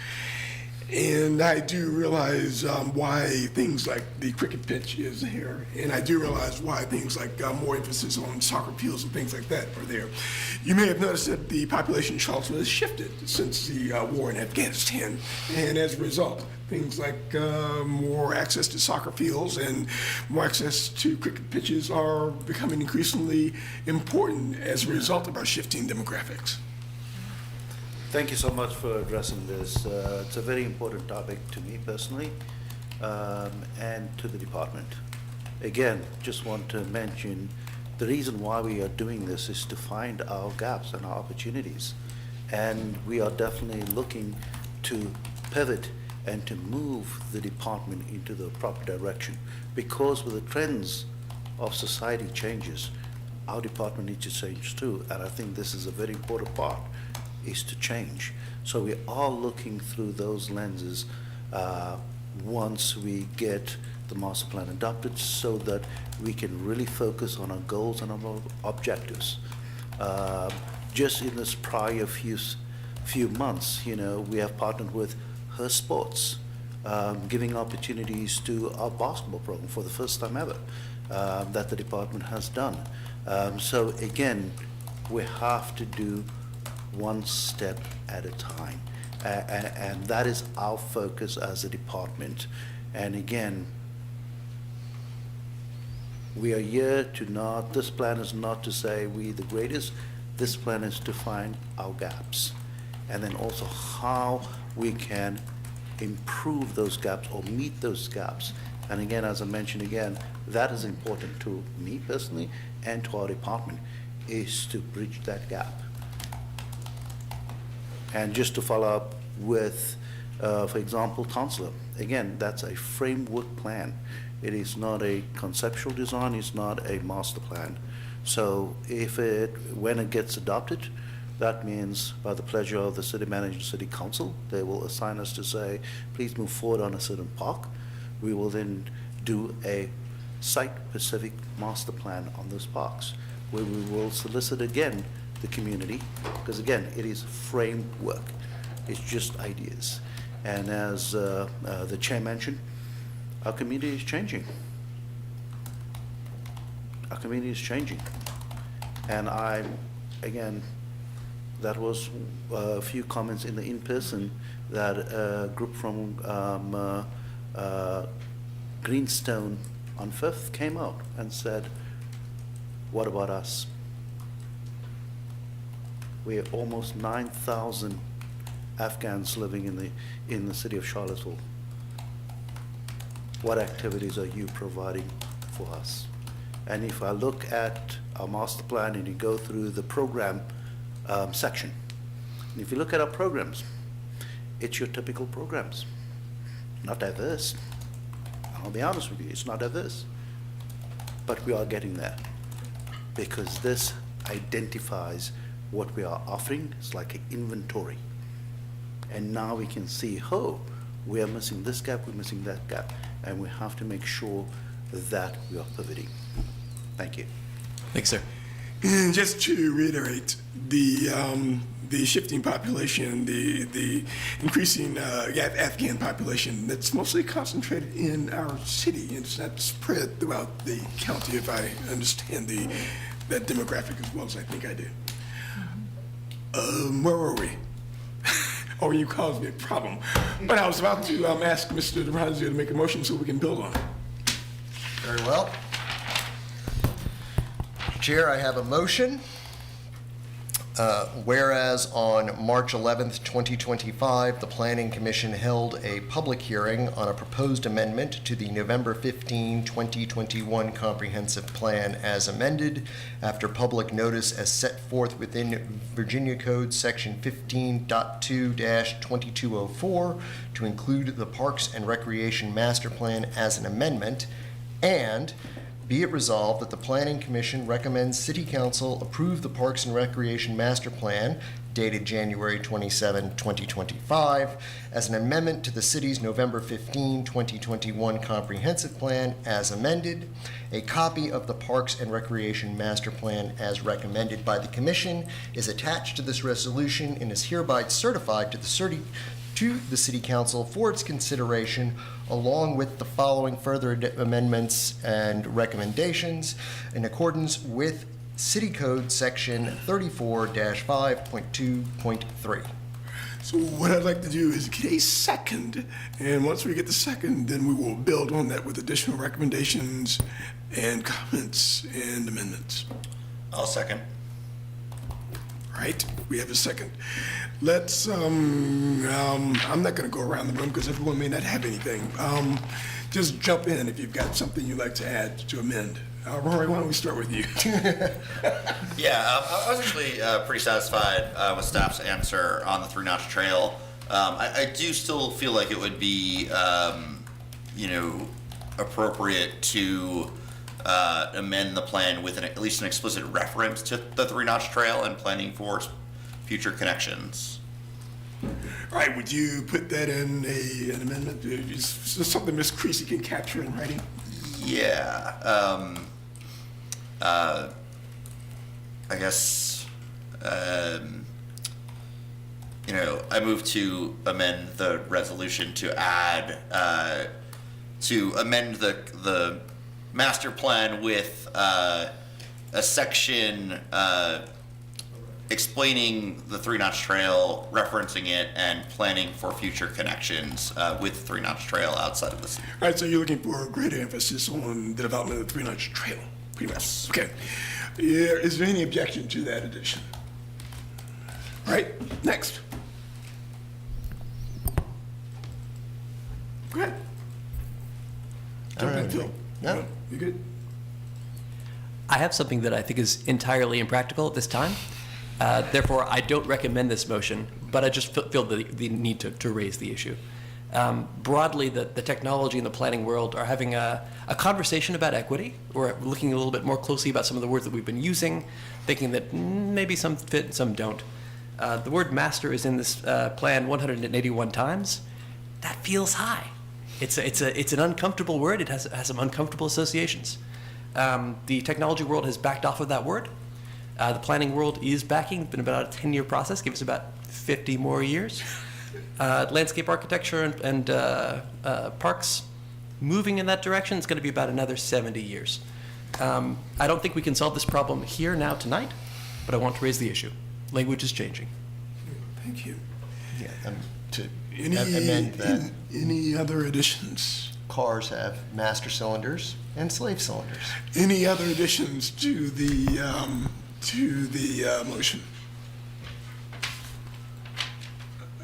Speaker 1: and I do realize why things like the cricket pitch is here, and I do realize why things like more emphasis on soccer fields and things like that are there. You may have noticed that the population in Charlottesville has shifted since the war in Afghanistan, and as a result, things like more access to soccer fields and more access to cricket pitches are becoming increasingly important as a result of our shifting demographics.
Speaker 10: Thank you so much for addressing this. It's a very important topic to me personally, and to the department. Again, just want to mention the reason why we are doing this is to find our gaps and our opportunities. And we are definitely looking to pivot and to move the department into the proper direction. Because with the trends of society changes, our department needs to change too. And I think this is a very important part, is to change. So we are looking through those lenses once we get the master plan adopted, so that we can really focus on our goals and our objectives. Just in this prior few months, we have partnered with Her Sports, giving opportunities to our basketball program for the first time ever that the department has done. So again, we have to do one step at a time. And that is our focus as a department. And again, we are here to not, this plan is not to say we the greatest, this plan is to find our gaps. And then also how we can improve those gaps or meet those gaps. And again, as I mentioned again, that is important to me personally and to our department, is to bridge that gap. And just to follow up with, for example, Counselor, again, that's a framework plan. It is not a conceptual design, it's not a master plan. So when it gets adopted, that means by the pleasure of the city manager and city council, they will assign us to say, please move forward on a certain park. We will then do a site-specific master plan on those parks, where we will solicit again the community, because again, it is framework. It's just ideas. And as the chair mentioned, our community is changing. Our community is changing. And again, that was a few comments in the in-person that a group from Greenstone on 5th came out and said, what about us? We have almost 9,000 Afghans living in the city of Charlottesville. What activities are you providing for us? And if I look at our master plan and you go through the program section, and if you look at our programs, it's your typical programs. Not diverse. I'll be honest with you, it's not diverse. But we are getting there, because this identifies what we are offering. It's like an inventory. And now we can see, we are missing this gap, we're missing that gap, and we have to make sure that we are pivoting. Thank you.
Speaker 5: Thanks, sir.
Speaker 1: And just to reiterate, the shifting population, the increasing Afghan population, that's mostly concentrated in our city, and it's not spread throughout the county, if I understand that demographic as well as I think I do. Where were we? Oh, you caused me a problem. But I was about to ask Mr. DeBronzio to make a motion so we can build on it.
Speaker 6: Very well. Chair, I have a motion Whereas on March 11th, 2025, the Planning Commission held a public hearing on a proposed amendment to the November 15, 2021 Comprehensive Plan as amended after public notice as set forth within Virginia Code Section 15.2-2204 to include the Parks and Recreation Master Plan as an amendment, and be it resolved that the Planning Commission recommends City Council approve the Parks and Recreation Master Plan dated January 27, 2025, as an amendment to the city's November 15, 2021 Comprehensive Plan as amended. A copy of the Parks and Recreation Master Plan as recommended by the Commission is attached to this resolution and is hereby certified to the City Council for its consideration, along with the following further amendments and recommendations in accordance with City Code Section 34-5.2.3.
Speaker 1: So what I'd like to do is get a second, and once we get the second, then we will build on that with additional recommendations and comments and amendments.
Speaker 7: I'll second.
Speaker 1: Right, we have a second. Let's, I'm not gonna go around the room because everyone may not have anything. Just jump in if you've got something you'd like to add to amend. Rory, why don't we start with you?
Speaker 7: Yeah, I was actually pretty satisfied with staff's answer on the Three Notch Trail. I do still feel like it would be, appropriate to amend the plan with at least an explicit reference to the Three Notch Trail and planning for future connections.
Speaker 1: All right, would you put that in an amendment? Is something Ms. Creasy can capture in writing?
Speaker 7: Yeah. I guess, I move to amend the resolution to add, to amend the master plan with a section explaining the Three Notch Trail, referencing it, and planning for future connections with Three Notch Trail outside of the city.
Speaker 1: All right, so you're looking for a greater emphasis on the development of the Three Notch Trail, pretty much. Okay. Yeah, is there any objection to that addition? All right, next. Go ahead. Jump in, Phil.
Speaker 6: No.
Speaker 1: You good?
Speaker 5: I have something that I think is entirely impractical at this time. Therefore, I don't recommend this motion, but I just feel the need to raise the issue. Broadly, the technology and the planning world are having a conversation about equity. We're looking a little bit more closely about some of the words that we've been using, thinking that maybe some fit and some don't. The word master is in this plan 181 times. That feels high. It's an uncomfortable word. It has some uncomfortable associations. The technology world has backed off of that word. The planning world is backing. It's been about a 10-year process. Give us about 50 more years. Landscape architecture and parks moving in that direction. It's going to be about another 70 years. I don't think we can solve this problem here, now, tonight, but I want to raise the issue. Language is changing.
Speaker 1: Thank you.
Speaker 6: Yeah, to amend that.
Speaker 1: Any other additions?
Speaker 6: Cars have master cylinders and slave cylinders.
Speaker 1: Any other additions to the motion?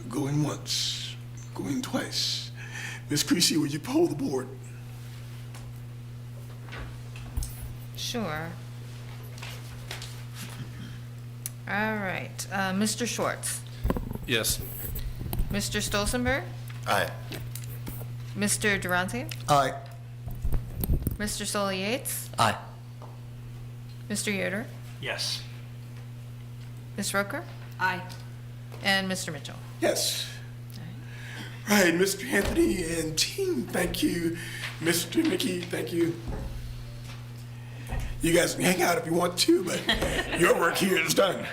Speaker 1: Going once, going twice. Ms. Creasy, would you poll the board?
Speaker 9: Sure. All right, Mr. Schwartz,
Speaker 8: Yes.
Speaker 9: Mr. Stolzenberg,
Speaker 7: Aye.
Speaker 9: Mr. Durante,
Speaker 6: Aye.
Speaker 9: Mr. Solly Yates,
Speaker 5: Aye.
Speaker 9: Mr. Yoder,
Speaker 4: Yes.
Speaker 9: Ms. Roker,
Speaker 3: Aye.
Speaker 9: and Mr. Mitchell.
Speaker 1: Yes. All right, Mr. Anthony and team, thank you. Mr. Mickey, thank you. You guys can hang out if you want to, but your work here is done.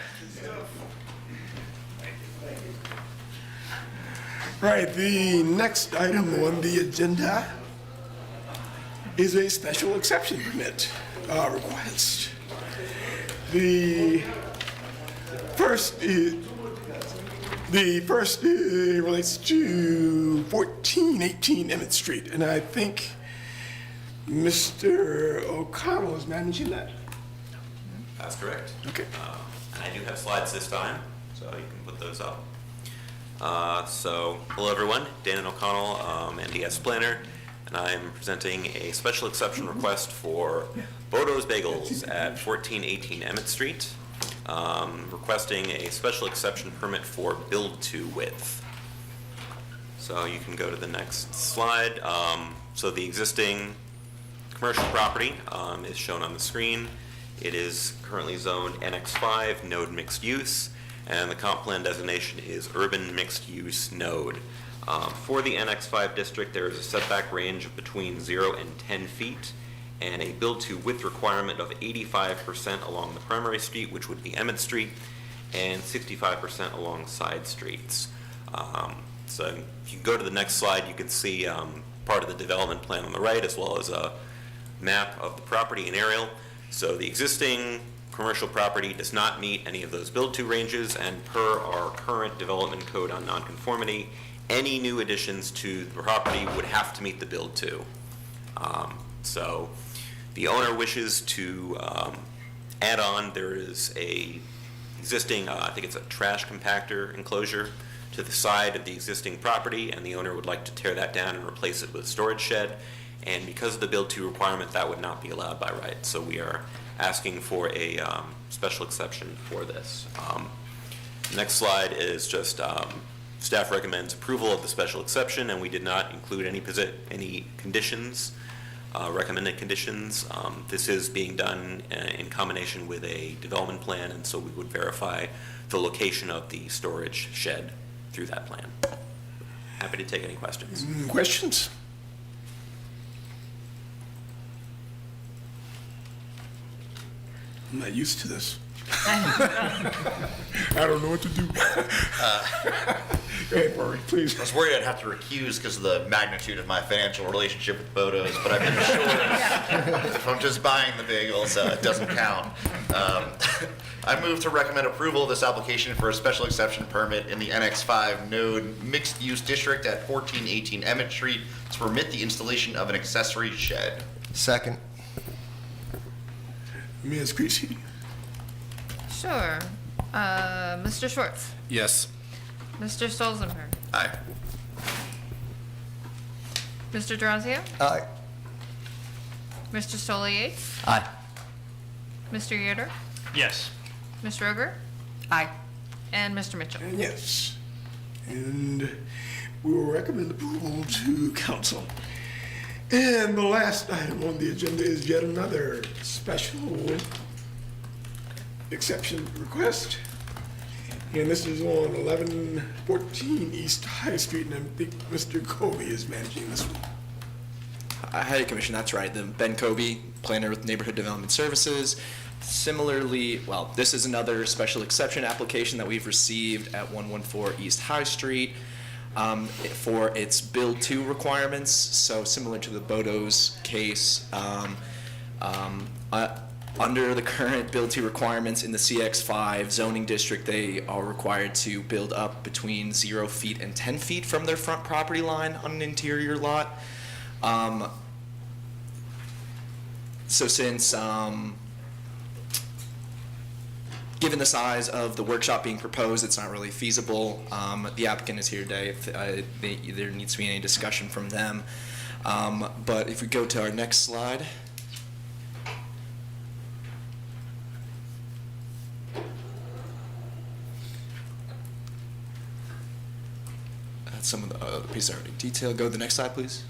Speaker 1: Right, the next item on the agenda is a special exception permit request. The first relates to 1418 Emmett Street, and I think Mr. O'Connell is managing that.
Speaker 16: That's correct.
Speaker 1: Okay.
Speaker 16: I do have slides this time, so you can put those up. So, hello everyone, Dan O'Connell, NDS Planner, and I'm presenting a special exception request for Bodo's Bagels at 1418 Emmett Street, requesting a special exception permit for build-to width. So you can go to the next slide. So the existing commercial property is shown on the screen. It is currently zoned NX5, node mixed use, and the comp plan designation is urban mixed use node. For the NX5 district, there is a setback range of between 0 and 10 feet, and a build-to width requirement of 85% along the primary street, which would be Emmett Street, and 65% along side streets. So if you go to the next slide, you can see part of the development plan on the right, as well as a map of the property in aerial. So the existing commercial property does not meet any of those build-to ranges, and per our current development code on nonconformity, any new additions to the property would have to meet the build-to. So the owner wishes to add on, there is a existing, I think it's a trash compactor enclosure to the side of the existing property, and the owner would like to tear that down and replace it with a storage shed. And because of the build-to requirement, that would not be allowed by right. So we are asking for a special exception for this. Next slide is just staff recommends approval of the special exception, and we did not include any conditions, recommended conditions. This is being done in combination with a development plan, and so we would verify the location of the storage shed through that plan. Happy to take any questions.
Speaker 1: Questions? I'm not used to this. I don't know what to do. Go ahead, Murray, please.
Speaker 7: I was worried I'd have to recuse because of the magnitude of my financial relationship with Bodo's, but I've been assured if I'm just buying the bagels, it doesn't count. I move to recommend approval of this application for a special exception permit in the NX5 node mixed use district at 1418 Emmett Street to permit the installation of an accessory shed.
Speaker 6: Second.
Speaker 1: Ms. Creasy?
Speaker 9: Sure. Mr. Schwartz?
Speaker 8: Yes.
Speaker 9: Mr. Stolzenberg?
Speaker 7: Aye.
Speaker 9: Mr. Durazio?
Speaker 6: Aye.
Speaker 9: Mr. Stoli Yates?
Speaker 5: Aye.
Speaker 9: Mr. Yoder?
Speaker 4: Yes.
Speaker 9: Ms. Roger?
Speaker 17: Aye.
Speaker 9: And Mr. Mitchell?
Speaker 1: And yes. And we will recommend approval to council. And the last item on the agenda is yet another special exception request. And this is on 1114 East High Street, and I think Mr. Kobe is managing this one.
Speaker 18: Hi, Commission, that's right. The Ben Kobe, planner with Neighborhood Development Services. Similarly, well, this is another special exception application that we've received at 114 East High Street for its build-to requirements. So similar to the Bodo's case, under the current build-to requirements in the CX5 zoning district, they are required to build up between 0 feet and 10 feet from their front property line on an interior lot. So since, given the size of the workshop being proposed, it's not really feasible. The applicant is here today if there needs to be any discussion from them. But if we go to our next slide. That's some of the pieces I already detailed. Go to the next slide, please.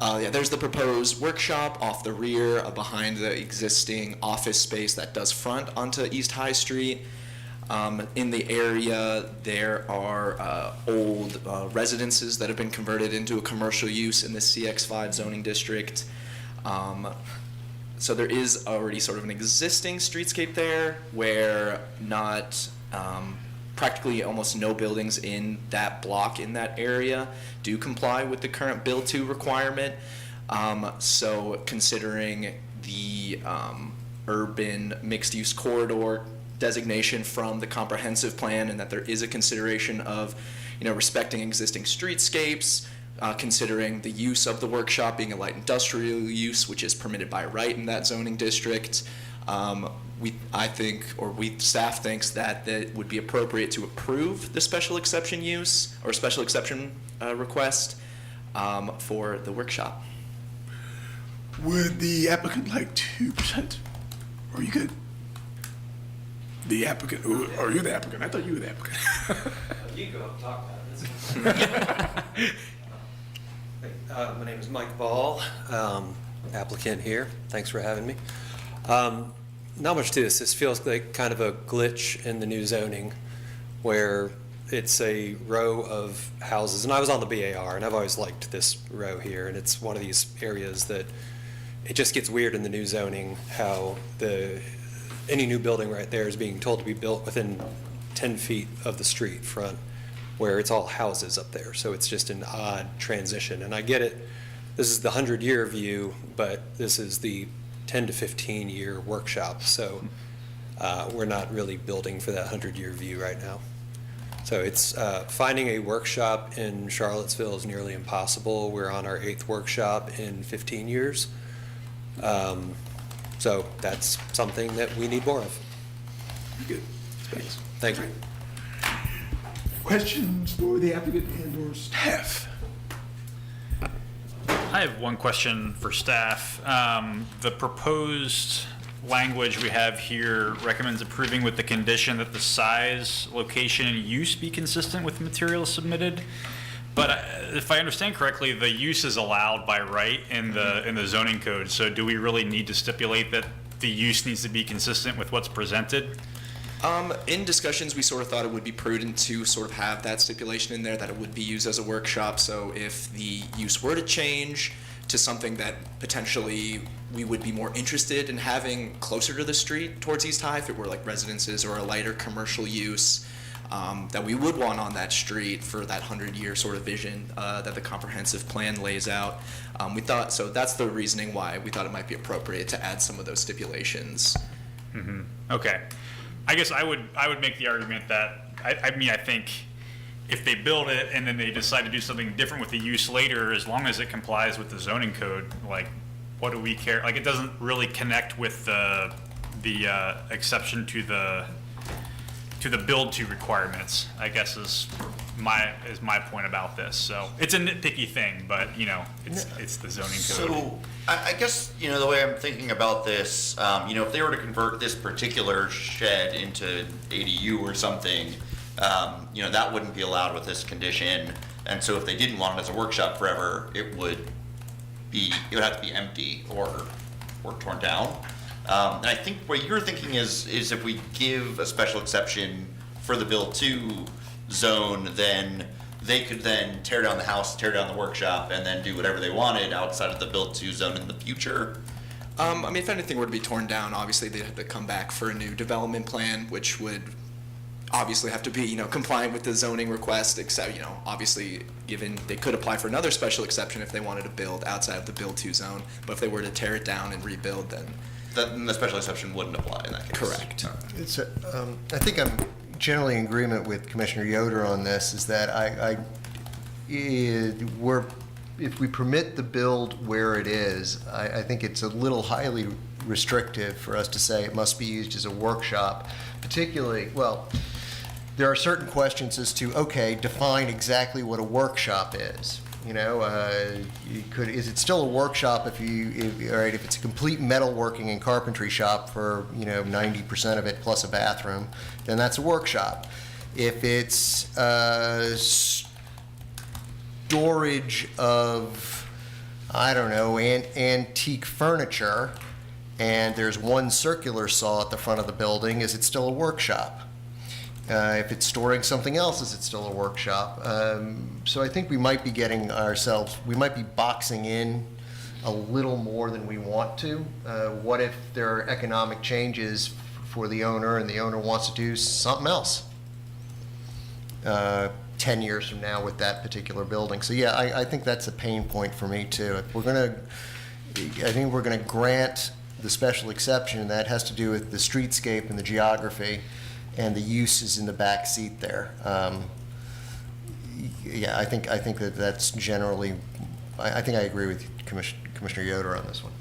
Speaker 18: Yeah, there's the proposed workshop off the rear behind the existing office space that does front onto East High Street. In the area, there are old residences that have been converted into a commercial use in the CX5 zoning district. So there is already sort of an existing streetscape there where not practically almost no buildings in that block in that area do comply with the current build-to requirement. So considering the urban mixed-use corridor designation from the comprehensive plan, and that there is a consideration of, respecting existing streetscapes, considering the use of the workshop being a light industrial use, which is permitted by right in that zoning district, staff thinks that it would be appropriate to approve the special exception use or special exception request for the workshop.
Speaker 1: Would the applicant like to present? Or are you good? The applicant, or you're the applicant? I thought you were the applicant.
Speaker 17: You go up, talk about it. My name is Mike Ball, applicant here. Thanks for having me. Not much to this. This feels like kind of a glitch in the new zoning where it's a row of houses. And I was on the BAR, and I've always liked this row here. And it's one of these areas that it just gets weird in the new zoning how any new building right there is being told to be built within 10 feet of the street front, where it's all houses up there. So it's just an odd transition. And I get it. This is the 100-year view, but this is the 10 to 15-year workshop. So we're not really building for that 100-year view right now. So it's finding a workshop in Charlottesville is nearly impossible. We're on our 8th workshop in 15 years. So that's something that we need more of.
Speaker 1: Good. Thanks.
Speaker 17: Thank you.
Speaker 1: Questions for the applicant and or staff?
Speaker 4: I have one question for staff. The proposed language we have here recommends approving with the condition that the size, location, and use be consistent with the materials submitted. But if I understand correctly, the use is allowed by right in the zoning code. So do we really need to stipulate that the use needs to be consistent with what's presented?
Speaker 18: In discussions, we sort of thought it would be prudent to sort of have that stipulation in there that it would be used as a workshop. So if the use were to change to something that potentially we would be more interested in having closer to the street towards East High, if it were like residences or a lighter commercial use, that we would want on that street for that 100-year sort of vision that the comprehensive plan lays out. We thought, so that's the reasoning why we thought it might be appropriate to add some of those stipulations.
Speaker 4: Mm-hmm. Okay. I guess I would make the argument that, I mean, I think if they build it and then they decide to do something different with the use later, as long as it complies with the zoning code, like, what do we care? Like, it doesn't really connect with the exception to the build to requirements, I guess is my point about this. So it's a nitpicky thing, but you know, it's the zoning code.
Speaker 7: So I guess, you know, the way I'm thinking about this, you know, if they were to convert this particular shed into ADU or something, you know, that wouldn't be allowed with this condition. And so if they didn't want it as a workshop forever, it would have to be empty or torn down. And I think what you're thinking is if we give a special exception for the Build 2 zone, then they could then tear down the house, tear down the workshop, and then do whatever they wanted outside of the Build 2 zone in the future.
Speaker 18: I mean, if anything were to be torn down, obviously they'd have to come back for a new development plan, which would obviously have to be, you know, compliant with the zoning request, except, you know, obviously given they could apply for another special exception if they wanted to build outside of the Build 2 zone. But if they were to tear it down and rebuild, then
Speaker 7: the special exception wouldn't apply in that case.
Speaker 18: Correct.
Speaker 6: It's, I think I'm generally in agreement with Commissioner Yoder on this, is that if we permit the build where it is, I think it's a little highly restrictive for us to say it must be used as a workshop, particularly, well, there are certain questions as to, okay, define exactly what a workshop is. You know, is it still a workshop if it's a complete metalworking and carpentry shop for, you know, 90% of it plus a bathroom, then that's a workshop. If it's storage of, I don't know, antique furniture, and there's one circular saw at the front of the building, is it still a workshop? If it's storing something else, is it still a workshop? So I think we might be we might be boxing in a little more than we want to. What if there are economic changes for the owner and the owner wants to do something else 10 years from now with that particular building? So yeah, I think that's a pain point for me too. If I think we're gonna grant the special exception, that has to do with the streetscape and the geography and the uses in the back seat there. Yeah, I think that's generally, I think I agree with Commissioner Yoder on this one.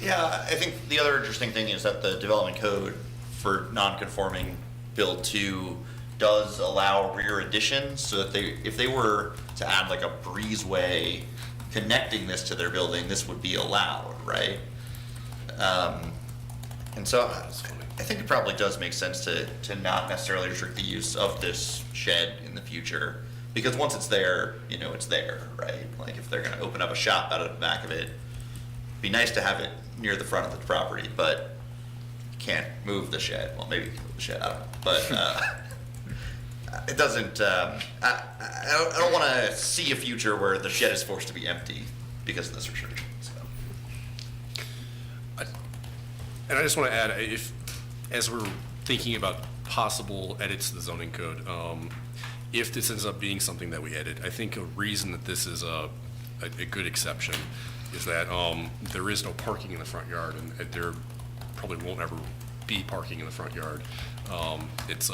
Speaker 7: Yeah, I think the other interesting thing is that the development code for non-conforming build 2 does allow rear additions, so that if they were to add like a breezeway connecting this to their building, this would be allowed, right? And so I think it probably does make sense to not necessarily restrict the use of this shed in the future, because once it's there, you know, it's there, right? Like if they're gonna open up a shop out of the back of it, it'd be nice to have it near the front of the property, but you can't move the shed. Well, maybe you can move the shed, I don't know. But it doesn't, I don't wanna see a future where the shed is forced to be empty because of this restriction, so.
Speaker 8: And I just want to add, as we're thinking about possible edits to the zoning code, if this ends up being something that we edit, I think a reason that this is a good exception is that there is no parking in the front yard, and there probably won't ever be parking in the front yard. It's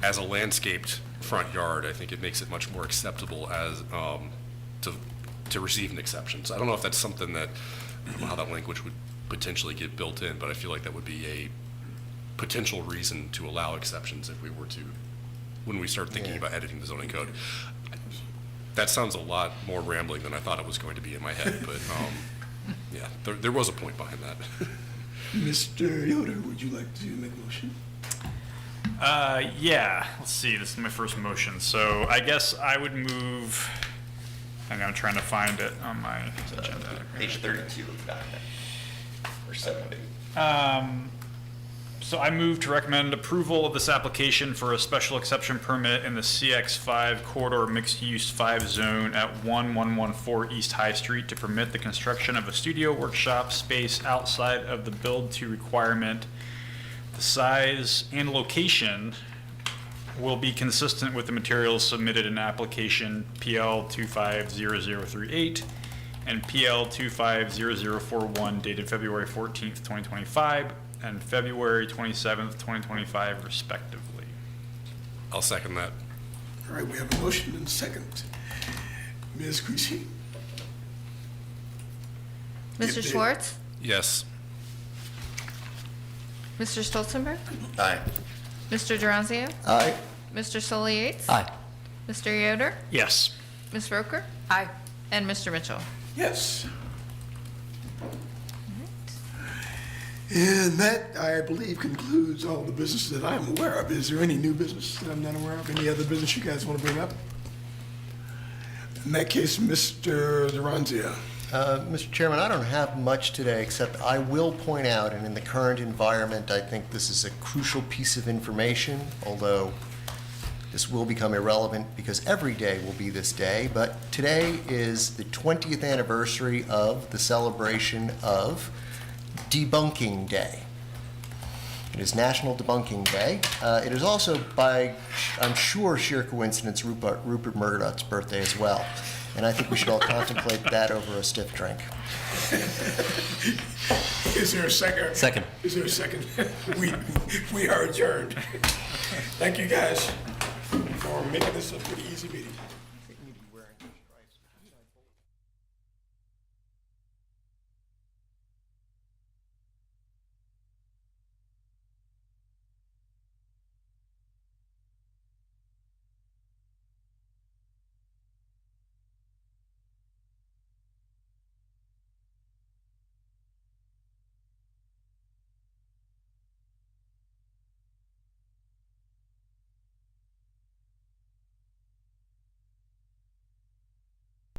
Speaker 8: as a landscaped front yard, I think it makes it much more acceptable as to receive an exception. So I don't know if that's something that, I don't know how that language would potentially get built in, but I feel like that would be a potential reason to allow exceptions if we were to, when we start thinking about editing the zoning code. That sounds a lot more rambling than I thought it was going to be in my head, but yeah, there was a point behind that.
Speaker 1: Mr. Yoder, would you like to make a motion?
Speaker 4: Yeah, let's see, this is my first motion. So I guess I would move, hang on, I'm trying to find it on my agenda.
Speaker 7: Page 32 of the document, or 70.
Speaker 4: So I move to recommend approval of this application for a special exception permit in the CX5 corridor mixed-use 5 zone at 1114 East High Street to permit the construction of a studio workshop space outside of the build-to requirement. The size and location will be consistent with the materials submitted in application PL 250038 and PL 250041 dated February 14th, 2025 and February 27th, 2025 respectively.
Speaker 8: I'll second that.
Speaker 1: All right, we have a motion and a second. Ms. Creasy?
Speaker 9: Mr. Schwartz?
Speaker 8: Yes.
Speaker 9: Mr. Stolzenberg?
Speaker 7: Aye.
Speaker 9: Mr. Duranzio?
Speaker 6: Aye.
Speaker 9: Mr. Sully Yates?
Speaker 5: Aye.
Speaker 9: Mr. Yoder?
Speaker 4: Yes.
Speaker 9: Ms. Roker? Aye. And Mr. Mitchell?
Speaker 1: Yes. And that, I believe, concludes all the business that I'm aware of. Is there any new business that I'm not aware of? Any other business you guys want to bring up? In that case, Mr. Duranzio.
Speaker 6: Mr. Chairman, I don't have much today, except I will point out, and in the current environment, I think this is a crucial piece of information, although this will become irrelevant because every day will be this day, but today is the 20th anniversary of the celebration of Debunking Day. It is National Debunking Day. It is also, by, I'm sure, sheer coincidence, Rupert Murdoch's birthday as well. And I think we should all contemplate that over a stiff drink.
Speaker 1: Is there a second?
Speaker 5: Second.
Speaker 1: Is there a second? We are adjourned. Thank you guys for making this a pretty easy meeting.